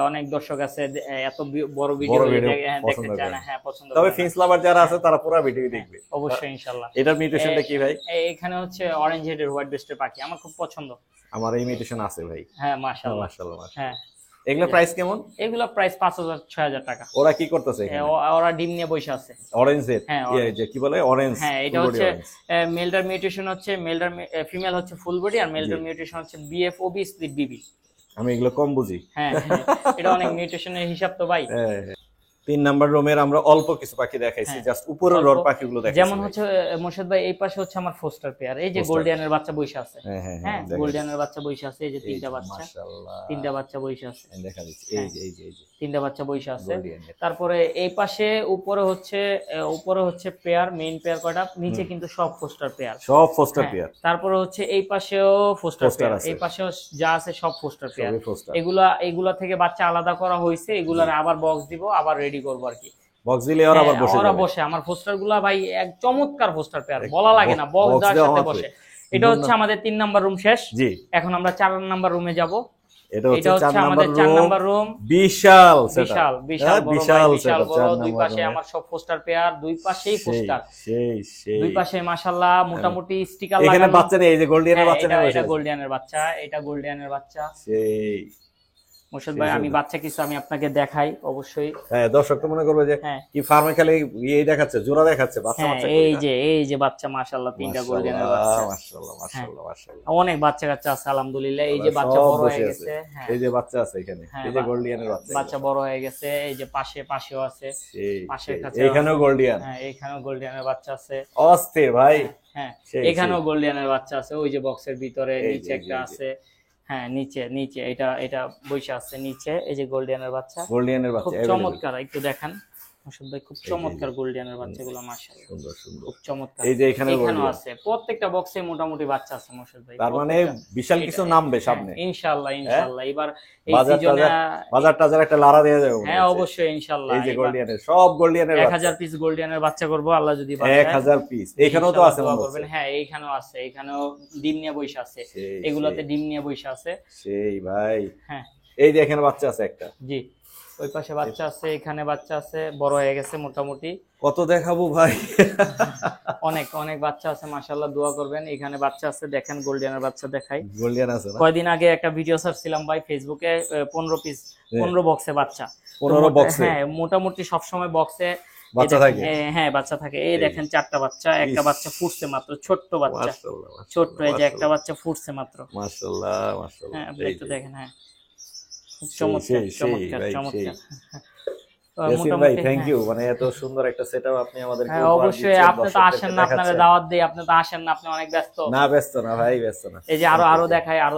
অনেক দর্শক আছে এত বড় ভিডিও দেখতে পছন্দ চায় করে না। হ্যাঁ, পছন্দ তবে করে না। ফিন্স লাভার যারা আছে তারা পুরো ভিডিও দেখবে অবশ্যই ইনশাআল্লাহ। এটার মিউটেশনটা কি ভাই? এখানে হচ্ছে অরেঞ্জ হেডের হোয়াইট বেস্টের পাখি, আমার খুব পছন্দ। আমার এই মিউটেশন আছে ভাই। হ্যাঁ, মাশাআল্লাহ। মাশাআল্লাহ মাশাআল্লাহ। হ্যাঁ, এগুলা প্রাইস কেমন? এগুলো প্রাইস 5,000-6,000 টাকা। ওরা কি করতেছে এখানে? ওরা ডিম নিয়ে বসে আছে। অরেঞ্জ এর হ্যাঁ, যে কি বলে অরেঞ্জ? হ্যাঁ, এটা হচ্ছে মেলটার মিউটেশন হচ্ছে ফিমেল হচ্ছে ফুল বডি, আর মেলটার মিউটেশন হচ্ছে বিএফওবি স্প্লিট বিবি। আমি এগুলো কম বুঝি। হ্যাঁ, এটা অনেক মিউটেশনের হিসাব তো ভাই। 3 নাম্বার রুমের আমরা অল্প কিছু পাখি দেখাইছি, জাস্ট উপরের রড পাখিগুলো দেখাইছি। যেমন হচ্ছে মোর্শেদ ভাই এই পাশে হচ্ছে আমার ফোস্টার পেয়ার, এই যে গোল্ডিয়ানের বাচ্চা বসে আছে। হ্যাঁ, গোল্ডিয়ানের বাচ্চা বসে আছে, এই যে তিনটা বাচ্চা, মাশাআল্লাহ, তিনটা বাচ্চা বসে আছে। দেখা দিচ্ছি এই যে এই যে এই যে তিনটা বাচ্চা বসে আছে। গোল্ডিয়ানের। তারপরে এই পাশে উপরে হচ্ছে পেয়ার, মেইন পেয়ার কয়টা, নিচে কিন্তু সব ফোস্টার পেয়ার, সব ফোস্টার পেয়ার। তারপরে হচ্ছে এই পাশেও ফোস্টার পেয়ার, আছে। এই পাশেও যা আছে সব ফোস্টার পেয়ার। সবই ফোস্টার। এগুলা থেকে বাচ্চা আলাদা করা হয়েছে, এগুলার আবার বক্স দিব, আবার রেডি করবো আর কি। বক্স দিলে ওরা আবার বসে ওরা যাবে। বসে, আমার পোস্টার গুলা ভাই এক চমৎকার পোস্টার পেয়ার, বলা লাগে না, বক্স দেওয়ার সাথে বসে। এটা হচ্ছে আমাদের 3 নাম্বার রুম শেষ। জি, এখন আমরা 4 নাম্বার রুমে যাব। এটা হচ্ছে এটা হচ্ছে আমাদের 4 নাম্বার রুম। বিশাল বিশাল বিশাল বড়, বিশাল বড়। দুই পাশে আমার সব পোস্টার পেয়ার, দুই পাশেই পোস্টার, সেই দুই পাশে মাশাআল্লাহ মোটামুটি স্টিকার এখানে লাগানো। বাচ্চা নেই, এই যে গোল্ডিয়ানের বাচ্চা নেই, এটা গোল্ডিয়ানের বাচ্চা, এটা গোল্ডিয়ানের বাচ্চা। সেই মোর্শেদ ভাই আমি বাচ্চা কিছু আমি আপনাকে দেখাই অবশ্যই। হ্যাঁ দর্শক তো মনে করবে যে হ্যাঁ কি ফার্মে খালি এই দেখাচ্ছে, জোড়া দেখাচ্ছে, বাচ্চা হ্যাঁ বাচ্চা এই যে বাচ্চা মাশাআল্লাহ তিনটা গোল্ডেনের বাচ্চা। মাশাআল্লাহ মাশাআল্লাহ মাশাআল্লাহ, অনেক বাচ্চা কাচ্চা আছে আলহামদুলিল্লাহ। এই যে বাচ্চা সব বড় হয়ে বসে গেছে। আছে। হ্যাঁ এই যে বাচ্চা আছে এখানে, হ্যাঁ, এই যে গোল্ডিয়ানের বাচ্চা, বাচ্চা বড় হয়ে গেছে। এই যে পাশেও আছে, পাশের কাছে এখানেও গোল্ডিয়ান। হ্যাঁ এখানেও গোল্ডিয়ানের বাচ্চা আছে। অস্থির ভাই। হ্যাঁ সেই, এখানেও গোল্ডিয়ানের বাচ্চা আছে, ওই যে বক্সের ভিতরে এই নিচে যে, একটা এই যে। আছে। হ্যাঁ নিচে এটা বসে আছে নিচে। এই যে গোল্ডিয়ানের বাচ্চা, গোল্ডিয়ানের খুব বাচ্চা চমৎকার। একটু দেখান মোর্শেদ ভাই, খুব চমৎকার গোল্ডিয়ানের বাচ্চাগুলো মাশাআল্লাহ, সুন্দর সুন্দর। খুব চমৎকার। এই যে এখানেও এখানেও গোল্ডিয়ান। আছে, প্রত্যেকটা বক্সে মোটামুটি বাচ্চা আছে মোর্শেদ ভাই। তার মানে প্রত্যেকটা। বিশাল কিছু নামবে সামনে। হ্যাঁ, ইনশাআল্লাহ এবার এই বাজার সিজনে বাজার টাজার একটা লারা দেয়া যাবে মনে হ্যাঁ হচ্ছে। অবশ্যই ইনশাআল্লাহ এই যে গোল্ডিয়ানের সব গোল্ডিয়ানের 1000 পিস গোল্ডিয়ানের বাচ্চা করব আল্লাহ যদি বাঁচায়। 1000 পিস এখানেও তো আছে মনে হচ্ছে। হ্যাঁ এইখানেও আছে, এইখানেও ডিম নিয়ে বসে আছে, সেই, এগুলাতে সেই। ডিম নিয়ে বসে আছে। সেই ভাই, হ্যাঁ এই যে এখানে বাচ্চা আছে একটা। জি ওই পাশে বাচ্চা আছে, এখানে বাচ্চা আছে, বড় হয়ে গেছে মোটামুটি। কত দেখাবো ভাই। অনেক বাচ্চা আছে মাশাআল্লাহ, দোয়া করবেন। এখানে বাচ্চা আছে, দেখেন গোল্ডিয়ানের বাচ্চা দেখাই। গোল্ডিয়ান আছে না? কয়দিন আগে একটা ভিডিও ছাড়ছিলাম ভাই ফেসবুকে, 15 পিস 15 বক্সে বাচ্চা। 15 বক্সে? হ্যাঁ মোটামুটি সব সময় বক্সে বাচ্চা থাকে। হ্যাঁ বাচ্চা থাকে। এই দেখেন 4টা বাচ্চা, একটা বাচ্চা ফুটছে মাত্র, ছোট্ট বাচ্চা, মাশাআল্লাহ ছোট্ট। এই যে একটা বাচ্চা ফুটছে মাত্র। মাশাআল্লাহ মাশাআল্লাহ। হ্যাঁ আপনি একটু দেখেন। হ্যাঁ খুব সেই, চমৎকার সেই, চমৎকার ভাই, চমৎকার। ইয়াসিন ভাই থ্যাংক ইউ, মানে এত সুন্দর একটা সেটআপ আপনি আমাদেরকে হ্যাঁ উপহার অবশ্যই, দিচ্ছেন, আপনি তো দর্শকদেরকে আসেন না, আপনারা দেখাচ্ছেন। দাওয়াত দেই, আপনি তো আসেন না, আপনি অনেক ব্যস্ত। না ব্যস্ত না ভাই, ব্যস্ত না। এই যে আরো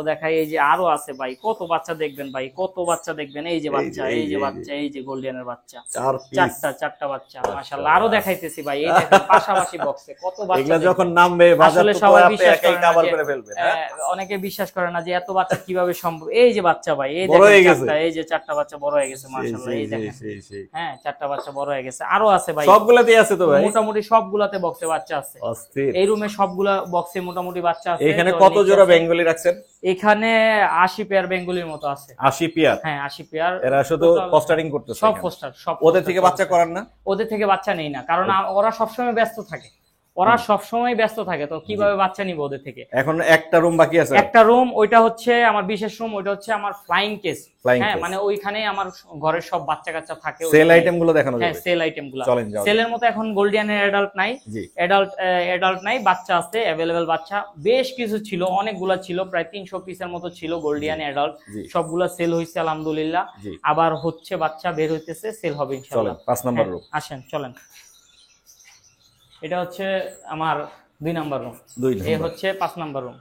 দেখাই, এই যে আরো আছে ভাই, কত বাচ্চা দেখবেন ভাই, কত বাচ্চা দেখবেন। এই যে বাচ্চা, এই যে বাচ্চা, এই যে গোল্ডিয়ানের বাচ্চা, 4 পিস। চারটা বাচ্চা মাশাআল্লাহ। আরো দেখাইতেছি ভাই, এই দেখেন পাশাপাশি বক্সে কত বাচ্চা। এগুলা যখন নামবে বাজার আসলে তো সবাই আপনি বিশ্বাস একাই করে না কভার যে, করে ফেলবেন। হ্যাঁ অনেকে বিশ্বাস করে না যে এত বাচ্চা কিভাবে সম্ভব। এই যে বাচ্চা ভাই, এই বড় হয়ে দেখেন গেছে। চারটা, এই যে 4টা বাচ্চা বড় হয়ে গেছে মাশাআল্লাহ। এই দেখেন হ্যাঁ 4টা বাচ্চা বড় হয়ে গেছে। আরো আছে ভাই, সবগুলাতেই আছে তো ভাই? মোটামুটি সবগুলাতে বক্সে বাচ্চা আছে। অস্থির। এই রুমে সবগুলা বক্সে মোটামুটি বাচ্চা আছে। এখানে তো কত নিচে জোড়া আছে। বেঙ্গলি রাখছেন? এখানে 80 পেয়ার বেঙ্গলির মতো আছে। 80 পেয়ার? হ্যাঁ 80 পেয়ার। এরা শুধু Total- পোস্টারিং করতেছে সব এখানে। পোস্টার, সব ওদের poster, থেকে সব বাচ্চা poster। করান না? ওদের থেকে বাচ্চা নেই না, কারণ ওরা সবসময় ব্যস্ত থাকে। ওরা সবসময় ব্যস্ত থাকে, তো কিভাবে বাচ্চা নিব ওদের থেকে? এখন একটা রুম বাকি আছে। একটা রুম, ওইটা হচ্ছে আমার বিশেষ রুম, ওইটা হচ্ছে আমার ফ্লাইং কেস। Flying হ্যাঁ case। মানে ওইখানে আমার ঘরের সব বাচ্চা কাচ্চা থাকে। সেল আইটেম গুলো দেখানো হ্যাঁ যাবে? সেল আইটেম গুলো। চলেন যাও। সেলের মতো এখন গোল্ডিয়ানের অ্যাডাল্ট নাই, জি। অ্যাডাল্ট নাই, বাচ্চা আছে, অ্যাভেলেবেল বাচ্চা বেশ কিছু ছিল, অনেকগুলা ছিল, প্রায় 300 পিসের মতো ছিল গোল্ডিয়ান অ্যাডাল্ট। জি। সবগুলা সেল হইছে আলহামদুলিল্লাহ। জি। আবার হচ্ছে বাচ্চা বের হইতেছে, সেল হবে চলেন ইনশাআল্লাহ। 5 নাম্বার হ্যাঁ, রুম। আসেন চলেন। এটা হচ্ছে আমার 2 নাম্বার রুম, 2 এই নাম্বার। হচ্ছে 5 নাম্বার রুম।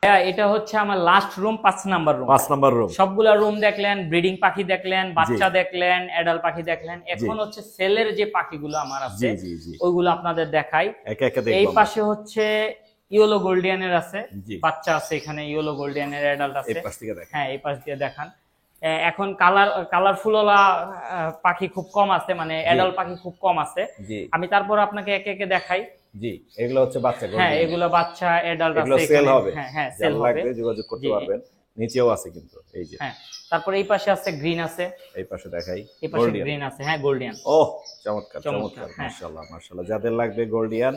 হ্যাঁ এটা হচ্ছে আমার last room, 5 number room. 5 number room. সবগুলা রুম দেখলেন, ব্রিডিং পাখি দেখলেন, বাচ্চা দেখলেন, অ্যাডাল্ট পাখি দেখলেন। এখন হচ্ছে সেলের যে পাখিগুলো আমার আছে, জি জি জি, ওইগুলো আপনাদের দেখাই। একে একে দেখব। এই পাশে হচ্ছে ইয়েলো গোল্ডিয়ানের আছে, জি। বাচ্চা আছে এখানে, ইয়েলো গোল্ডিয়ানের অ্যাডাল্ট এই আছে। পাশ থেকে দেখেন। হ্যাঁ এই পাশ দিয়ে দেখান। এখন কালারফুল পাখি খুব কম আছে, মানে অ্যাডাল্ট পাখি খুব কম আছে। জি আমি তারপর আপনাকে একে একে দেখাই। জি, এগুলো হচ্ছে বাচ্চা হ্যাঁ গোল্ডিয়ান। এগুলো বাচ্চা অ্যাডাল্ট এগুলো আছে সেল এখানে। হবে। হ্যাঁ সেল যার হবে, লাগবে যোগাযোগ করতে জি। পারবেন। নিচেও আছে কিন্তু এই যে। হ্যাঁ তারপর এই পাশে আছে গ্রিন আছে, এই পাশে দেখাই এই পাশে গোল্ডিয়ান। গ্রিন আছে। হ্যাঁ গোল্ডিয়ান। ওহ চমৎকার চমৎকার, চমৎকার, হ্যাঁ। মাশাআল্লাহ মাশাআল্লাহ। যাদের লাগবে গোল্ডিয়ান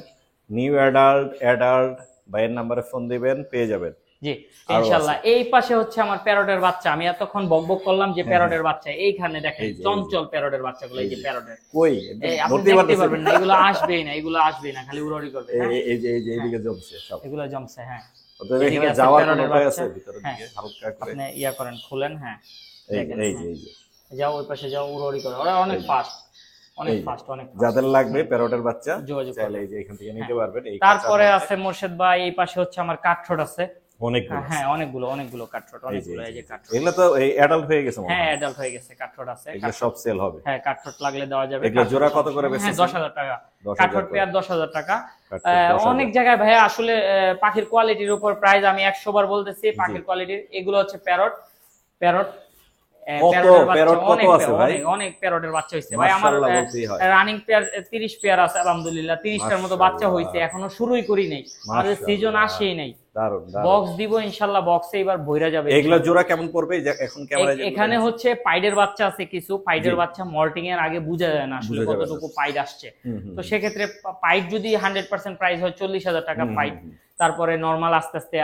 নিউ অ্যাডাল্ট ভাইয়ের নম্বরে ফোন দিবেন, পেয়ে যাবেন। জি ইনশাআল্লাহ। এই পাশে হচ্ছে আমার প্যারটের বাচ্চা। আমি এতক্ষণ বকবক করলাম যে প্যারটের বাচ্চা, এইখানে দেখেন এই যে, চঞ্চল প্যারটের বাচ্চাগুলো, এই যে প্যারটের। কই আপনি ধরতে দেখতে পারতেছেন পারবেন না, এগুলো আসবেই না, এগুলো আসবেই না, খালি উড়াউড়ি করবে। হ্যাঁ, এই যে এইদিকে জমছে সব। এগুলো জমছে। হ্যাঁ ওদের এদিকে এখানে আছে যাওয়ার প্যারটের কোনো উপায় আছে বাচ্চা। ভিতরের হ্যাঁ। দিকে হালকা করে? আপনি ইয়া করেন, খুলেন। হ্যাঁ এই দেখেন, এই হ্যাঁ। যে যাও ওই পাশে যাও, উড়াউড়ি করে। ওরা অনেক ফাস্ট, অনেক এই যে। ফাস্ট, অনেক fast। যাদের লাগবে প্যারটের বাচ্চা যোগাযোগ চাইলে করবেন। এই যে এখান থেকে নিতে পারবেন। এই তারপরে কাঁচার আছে মোর্শেদ ভাই, এই পাশে হচ্ছে আমার কাঠঠোঁট আছে। মধ্যে অনেকগুলো। হ্যাঁ অনেকগুলো কাঠঠোঁট, অনেকগুলো। এই যে কাঠঠোঁট। এগুলো তো এই অ্যাডাল্ট হয়ে গেছে মনে হ্যাঁ হয়। অ্যাডাল্ট হয়ে গেছে, কাঠঠোঁট আছে। এগুলো সব সেল হবে। হ্যাঁ কাঠঠোঁট লাগলে দেওয়া যাবে। এগুলো জোড়া কত করে হ্যাঁ বেচতেছেন? 10,000 টাকা। 10,000 কাঠঠোঁট করে। পেয়ার 10,000 টাকা। কাঠঠোঁট 10,000 অনেক জায়গায় ভাইয়া আসলে পাখির কোয়ালিটির উপর প্রাইস আমি 100 বার বলতেছি। পাখির কোয়ালিটির এগুলো হচ্ছে প্যারট। কত প্যারটের বাচ্চা প্যারট কত অনেক, আছে ভাই? অনেক প্যারটের বাচ্চা হইছে ভাই আমার। মাশাআল্লাহ বলতেই হয়। রানিং পেয়ার 30 পেয়ার আছে আলহামদুলিল্লাহ। 30টার মতো বাচ্চা হইছে, এখনো শুরুই করি নাই, আমাদের সিজন আসেই নাই। দারুন দারুন। বক্স দিব ইনশাআল্লাহ, বক্সে এবার ভইরা যাবে। এগুলো জোড়া কেমন পড়বে এই যে এখন ক্যামেরায় যে এখানে হচ্ছে পাইডের বাচ্চা আছে কিছু। পাইডের বাচ্চা মল্টিং এর আগে বোঝা যায় না আসলে বোঝা যাবে না। কতটুকু পাইড আসছে। তো সেক্ষেত্রে পাইড যদি 100% প্রাইস হয় 40,000 টাকা পাইড। তারপরে নরমাল আস্তে আস্তে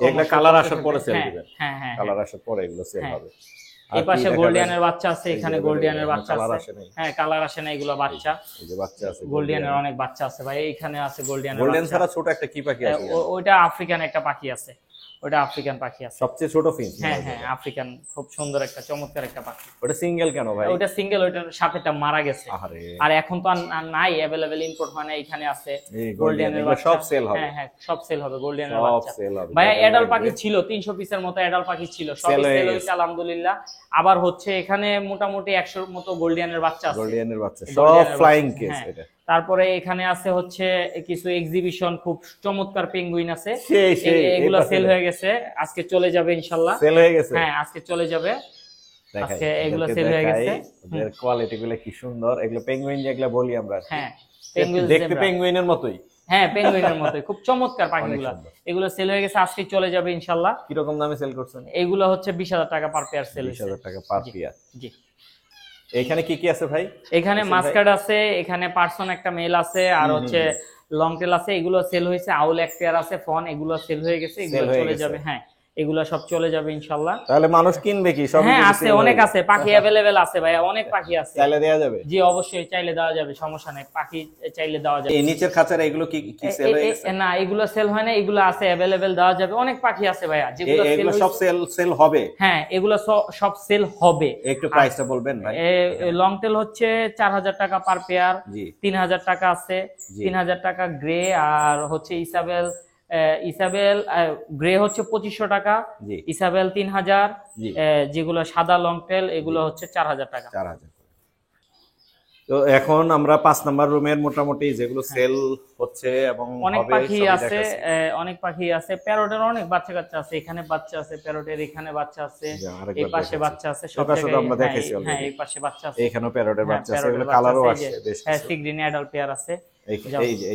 এগুলা কালার আসার পরে সেল হ্যাঁ দিবেন, হ্যাঁ হ্যাঁ কালার আসার পরে এগুলো সেল হ্যাঁ। হবে। এই পাশে গোল্ডিয়ানের বাচ্চা আছে, এখানে গোল্ডিয়ানের বাচ্চা কালার আছে। আসে নাই, হ্যাঁ কালার আসে না, এগুলো বাচ্চা। এই যে বাচ্চা আছে গোল্ডিয়ানের অনেক বাচ্চা আছে ভাই, এখানে আছে গোল্ডিয়ানের গোল্ডেন বাচ্চা। ছাড়া ছোট একটা কি পাখি আছে? ওইটা আফ্রিকান একটা পাখি আছে, ওটা আফ্রিকান পাখি আছে, সবচেয়ে ছোট ফিঞ্চ। হ্যাঁ হ্যাঁ আফ্রিকান, খুব সুন্দর একটা চমৎকার একটা পাখি। ওটা সিঙ্গেল কেন ভাই? ওটা সিঙ্গেল, ওইটার সাথেটা মারা গেছে। আরে আর এখন তো আর নাই, अवेलेबल ইম্পোর্ট হয় না। এখানে আছে এই গোল্ডিয়ানের এগুলো বাচ্চা, সব সেল হবে। হ্যাঁ হ্যাঁ সব সেল হবে গোল্ডিয়ানের সব বাচ্চা। সেল হবে ভাই অ্যাডাল্ট পাখি ছিল 300 পিসের মতো, অ্যাডাল্ট পাখি ছিল, সব Sell হয়ে সেল গেছে। হয়েছে আলহামদুলিল্লাহ। আবার হচ্ছে এখানে মোটামুটি 100 মতো গোল্ডিয়ানের বাচ্চা আছে। গোল্ডিয়ানের বাচ্চা সব গোল্ডিয়ানের ফ্লাইং বাচ্চা, কেস হ্যাঁ। এটা। তারপরে এখানে আছে হচ্ছে কিছু এক্সিবিশন, খুব চমৎকার পেঙ্গুইন আছে, সেই এগুলো সেল হয়ে গেছে, আজকে চলে যাবে ইনশাআল্লাহ। সেল হয়ে গেছে, হ্যাঁ আজকে চলে যাবে, দেখাই আজকে এগুলো সেল হয়ে গেছে। ওদের কোয়ালিটি গুলো কি সুন্দর, এগুলো পেঙ্গুইন যেগুলো বলি আমরা, হ্যাঁ পেঙ্গুইন দেখতে পেঙ্গুইনের মতোই। হ্যাঁ পেঙ্গুইনের মতো খুব চমৎকার পাখিগুলো, অনেক সুন্দর। এগুলো সেল হয়ে গেছে, আজকে চলে যাবে ইনশাআল্লাহ। কি রকম দামে সেল করছেন? এগুলো হচ্ছে 20,000 টাকা পার পেয়ার সেল হয়েছে। 20,000 টাকা পার জি। পেয়ার। জি এখানে কি কি আছে ভাই? এখানে মাস্কার্ড আছে, এখানে পার্সন একটা মেল আছে, আর হচ্ছে লং টেল আছে, এগুলো সেল হয়েছে। আউল এক পেয়ার আছে, ফন, এগুলো সেল হয়ে গেছে, এগুলো হয়ে চলে গেছে। যাবে। হ্যাঁ এগুলো সব চলে যাবে ইনশাআল্লাহ। তাহলে মানুষ কিনবে কি সব? হ্যাঁ আছে, অনেক আছে পাখি, अवेलेबल আছে ভাই, অনেক পাখি আছে। চাইলে দেয়া যাবে? জি অবশ্যই চাইলে দেওয়া যাবে, সমস্যা নেই, পাখি চাইলে দেওয়া যাবে। এই নিচের খাঁচার এগুলো কি কি সেল হয়ে গেছে? না এগুলো সেল হয় না, এগুলো আছে, अवेलेबल দেওয়া যাবে। অনেক পাখি আছে ভাইয়া যেগুলো সেল এগুলো সব সেল হবে? হ্যাঁ এগুলো সব সেল হবে। একটু প্রাইসটা বলবেন ভাই? লং টেল হচ্ছে 4,000 টাকা পার পেয়ার, জি 3,000 টাকা আছে, 3,000 টাকা গ্রে, আর হচ্ছে ইসাবেল গ্রে হচ্ছে 2,500 টাকা, জি ইসাবেল 3,000, জি যেগুলো সাদা লং টেল এগুলো হচ্ছে 4,000 টাকা। 4,000। তো এখন আমরা 5 নাম্বার রুমের মোটামুটি যেগুলো সেল হচ্ছে এবং অনেক হবে পাখি সবই আছে, দেখাচ্ছি। অনেক পাখি আছে, প্যারটের অনেক বাচ্চা কাচ্চা আছে, এখানে বাচ্চা আছে প্যারটের, এখানে বাচ্চা আছে, যে আরেকবার এই পাশে দেখাচ্ছি। বাচ্চা আছে, সব এই পাশে তো জায়গায় আমরা দেখাইছি হ্যাঁ already। এই পাশে বাচ্চা আছে, এইখানেও প্যারটের বাচ্চা আছে, প্যারটের এগুলো বাচ্চা কালারও আছে, আসছে বেশ হ্যাঁ কিছু। সি গ্রিন অ্যাডাল্ট পেয়ার আছে, এই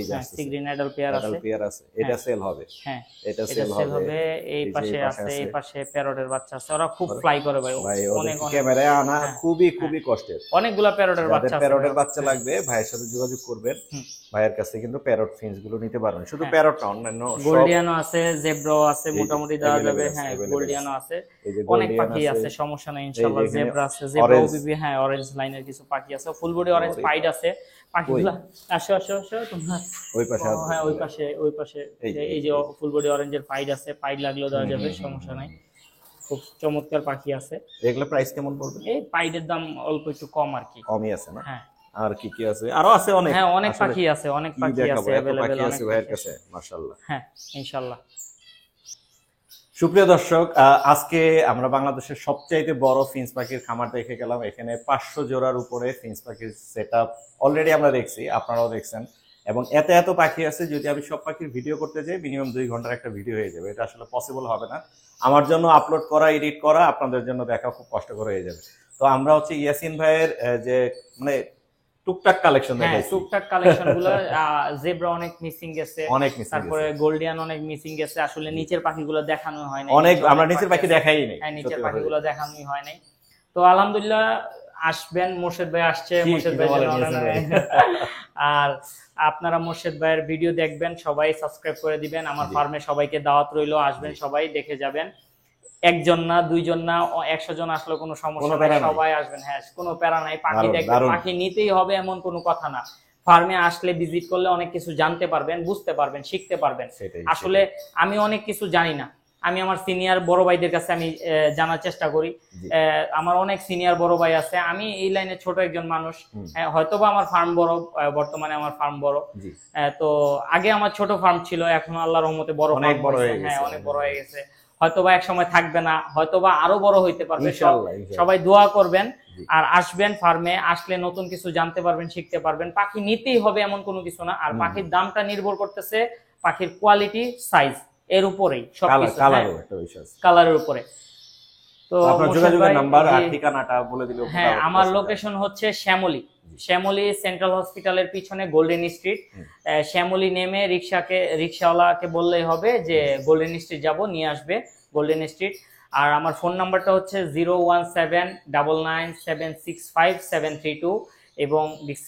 যে সি গ্রিন অ্যাডাল্ট পেয়ার আছে, অ্যাডাল্ট পেয়ার আছে, এটা সেল হবে। হ্যাঁ এটা এটা সেল সেল হবে। হবে। এই যে পাশে পাশে আছে, আছে। এই পাশে প্যারটের বাচ্চা আছে, ওরা খুব ফ্লাই করে ভাই, ভাই অনেক ওদের ক্যামেরায় আনা খুবই কষ্টের। অনেকগুলা প্যারটের যাদের বাচ্চা আছে। প্যারটের বাচ্চা লাগবে ভাইয়ের সাথে যোগাযোগ করবেন, ভাইয়ের কাছে কিন্তু প্যারট ফিন্স গুলো নিতে পারবেন। শুধু প্যারট না, অন্যান্য সব গোল্ডিয়ানো আছে, জেব্রাও আছে, মোটামুটি দেওয়া যাবে। available আছে, হ্যাঁ available গোল্ডিয়ানো আছে, এই যে অনেক গোল্ডিয়ান পাখি আছে, সমস্যা নেই ইনশাআল্লাহ। এই যে এখানে জেব্রা আছে, জেব্রাও orange- বিবি, হ্যাঁ অরেঞ্জ লাইনের কিছু পাখি আছে, ফুল বডি অরেঞ্জ পাইড আছে পাখিগুলা। আসো আসো আসো তোমরা, ওই পাশে আছে। হ্যাঁ ওই পাশে এই যে ফুল বডি অরেঞ্জের পাইড আছে, পাইড লাগলেও দেওয়া যাবে, সমস্যা নাই। খুব চমৎকার পাখি আছে। এগুলো প্রাইস কেমন পড়বে? এই পাইডের দাম অল্প একটু কম আর কি। কমই আছে না? হ্যাঁ আর কি কি আছে? আরো আছে অনেক। হ্যাঁ অনেক আসলে পাখি আছে, অনেক কি পাখি দেখাবো, আছে, এত अवेलेबल পাখি আছে অনেক ভাইয়ের পাখি আছে। কাছে, মাশাআল্লাহ। হ্যাঁ ইনশাআল্লাহ। সুপ্রিয় দর্শক, আজকে আমরা বাংলাদেশের সবচাইতে বড় ফিন্স পাখির খামার দেখে গেলাম। এখানে 500 জোড়ার উপরে ফিন্স পাখির সেটআপ অলরেডি আমরা দেখছি, আপনারাও দেখছেন। এবং এত পাখি আছে, যদি আমি সব পাখির ভিডিও করতে যাই মিনিমাম 2 ঘন্টার একটা ভিডিও হয়ে যাবে। এটা আসলে পসিবল হবে না। আমার জন্য আপলোড করা, এডিট করা, আপনাদের জন্য দেখা খুব কষ্টকর হয়ে যাবে। তো আমরা হচ্ছে ইয়াসিন ভাইয়ের যে মানে টুকটাক কালেকশন হ্যাঁ দেখাইছি, টুকটাক কালেকশন গুলো। জেব্রা অনেক মিসিং গেছে, অনেক মিস তারপরে গোল্ডিয়ান অনেক মিসিং গেছে। আসলে নিচের পাখিগুলো দেখানো হয় না, অনেক আমরা নিচের পাখি দেখাই নাই। হ্যাঁ নিচের সত্যি কথা পাখিগুলো দেখানোই হয় নাই। তো আলহামদুলিল্লাহ আসবেন, মোর্শেদ ভাই আসছে, কি মোর্শেদ ভাই বলেন জন্য ইয়াসিন ভাই? আর আপনারা মোর্শেদ ভাইয়ের ভিডিও দেখবেন, সবাই সাবস্ক্রাইব করে দিবেন। আমার ফার্মে সবাইকে দাওয়াত রইলো, আসবেন সবাই দেখে যাবেন। একজন না, দুইজন না, 100 জন আসলে কোনো সমস্যা কোনো নাই, প্যারা নাই। সবাই আসবেন। হ্যাঁ কোনো প্যারা নাই, পাখি দারুণ, দেখবেন, দারুণ। পাখি নিতেই হবে এমন কোনো কথা না। ফার্মে আসলে ভিজিট করলে অনেক কিছু জানতে পারবেন, বুঝতে পারবেন, শিখতে পারবেন। সেটাই, আসলে আমি অনেক কিছু জানি না, আমি আমার সিনিয়র বড় ভাইদের কাছে আমি জানার চেষ্টা করি। আমার অনেক সিনিয়র বড় ভাই আছে, আমি এই লাইনে ছোট একজন মানুষ। হয়তোবা আমার ফার্ম বড়, বর্তমানে আমার ফার্ম বড়। জি। তো আগে আমার ছোট ফার্ম ছিল, এখন আল্লাহর রহমতে বড় অনেক farm বড় হয়েছে। হয়ে গেছে। হ্যাঁ অনেক বড় হয়ে গেছে, হয়তোবা এক সময় থাকবে না, হয়তোবা আরো বড় হইতে পারবে। ইনশাআল্লাহ, ইনশাআল্লাহ। সবাই দোয়া করবেন। জি। আর আসবেন ফার্মে, আসলে নতুন কিছু জানতে পারবেন, শিখতে পারবেন। পাখি নিতেই হবে এমন কোনো কিছু না। আর পাখির দামটা নির্ভর করতেছে পাখির কোয়ালিটি, সাইজ, এর উপরেই সবকিছু, কালারও একটা বিষয় আছে। কালারের উপরে। তো আপনার মোর্শেদ যোগাযোগের ভাই, নাম্বার আর এই- ঠিকানাটা বলে দিলে হ্যাঁ আমার লোকেশন হচ্ছে শ্যামলী সেন্ট্রাল হসপিটালের পিছনে গোল্ডেন স্ট্রিট। শ্যামলী নেমে রিক্সাওয়ালাকে বললেই হবে যে গোল্ডেন স্ট্রিট যাব, নিয়ে আসবে গোল্ডেন স্ট্রিট। আর আমার ফোন নাম্বারটা হচ্ছে 01799765732, এবং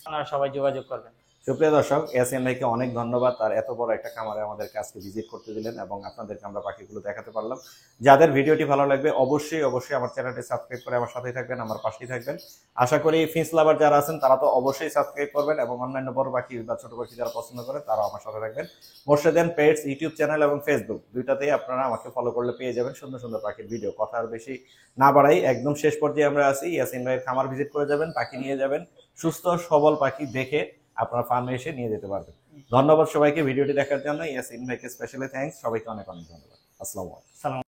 আপনারা সবাই যোগাযোগ করবেন। সুপ্রিয় দর্শক, ইয়াসিন ভাইকে অনেক ধন্যবাদ, তার এত বড় একটা খামারে আমাদেরকে আজকে ভিজিট করতে দিলেন এবং আপনাদেরকে আমরা পাখিগুলো দেখাতে পারলাম। যাদের ভিডিওটি ভালো লাগবে অবশ্যই আমার চ্যানেলটি সাবস্ক্রাইব করে আমার সাথেই থাকবেন, আমার পাশেই থাকবেন। আশা করি ফিন্স লাভার যারা আছেন তারা তো অবশ্যই সাবস্ক্রাইব করবেন এবং অন্যান্য বড় পাখি বা ছোট পাখি যারা পছন্দ করেন তারাও আমার সাথে থাকবেন। Morshed and pets YouTube channel এবং ফেসবুক দুইটাতেই আপনারা আমাকে ফলো করলে পেয়ে যাবেন সুন্দর সুন্দর পাখির ভিডিও। কথা আর বেশি না বাড়াই, একদম শেষ পর্যায়ে আমরা আছি। ইয়াসিন ভাইয়ের খামার ভিজিট করে যাবেন, পাখি নিয়ে যাবেন, সুস্থ সবল পাখি দেখে আপনার ফার্মে এসে নিয়ে যেতে পারবেন। ধন্যবাদ সবাইকে ভিডিওটি দেখার জন্য। ইয়াসিন ভাইকে স্পেশালি থ্যাঙ্কস, সবাইকে অনেক অনেক ধন্যবাদ। আসসালামু আলাইকুম।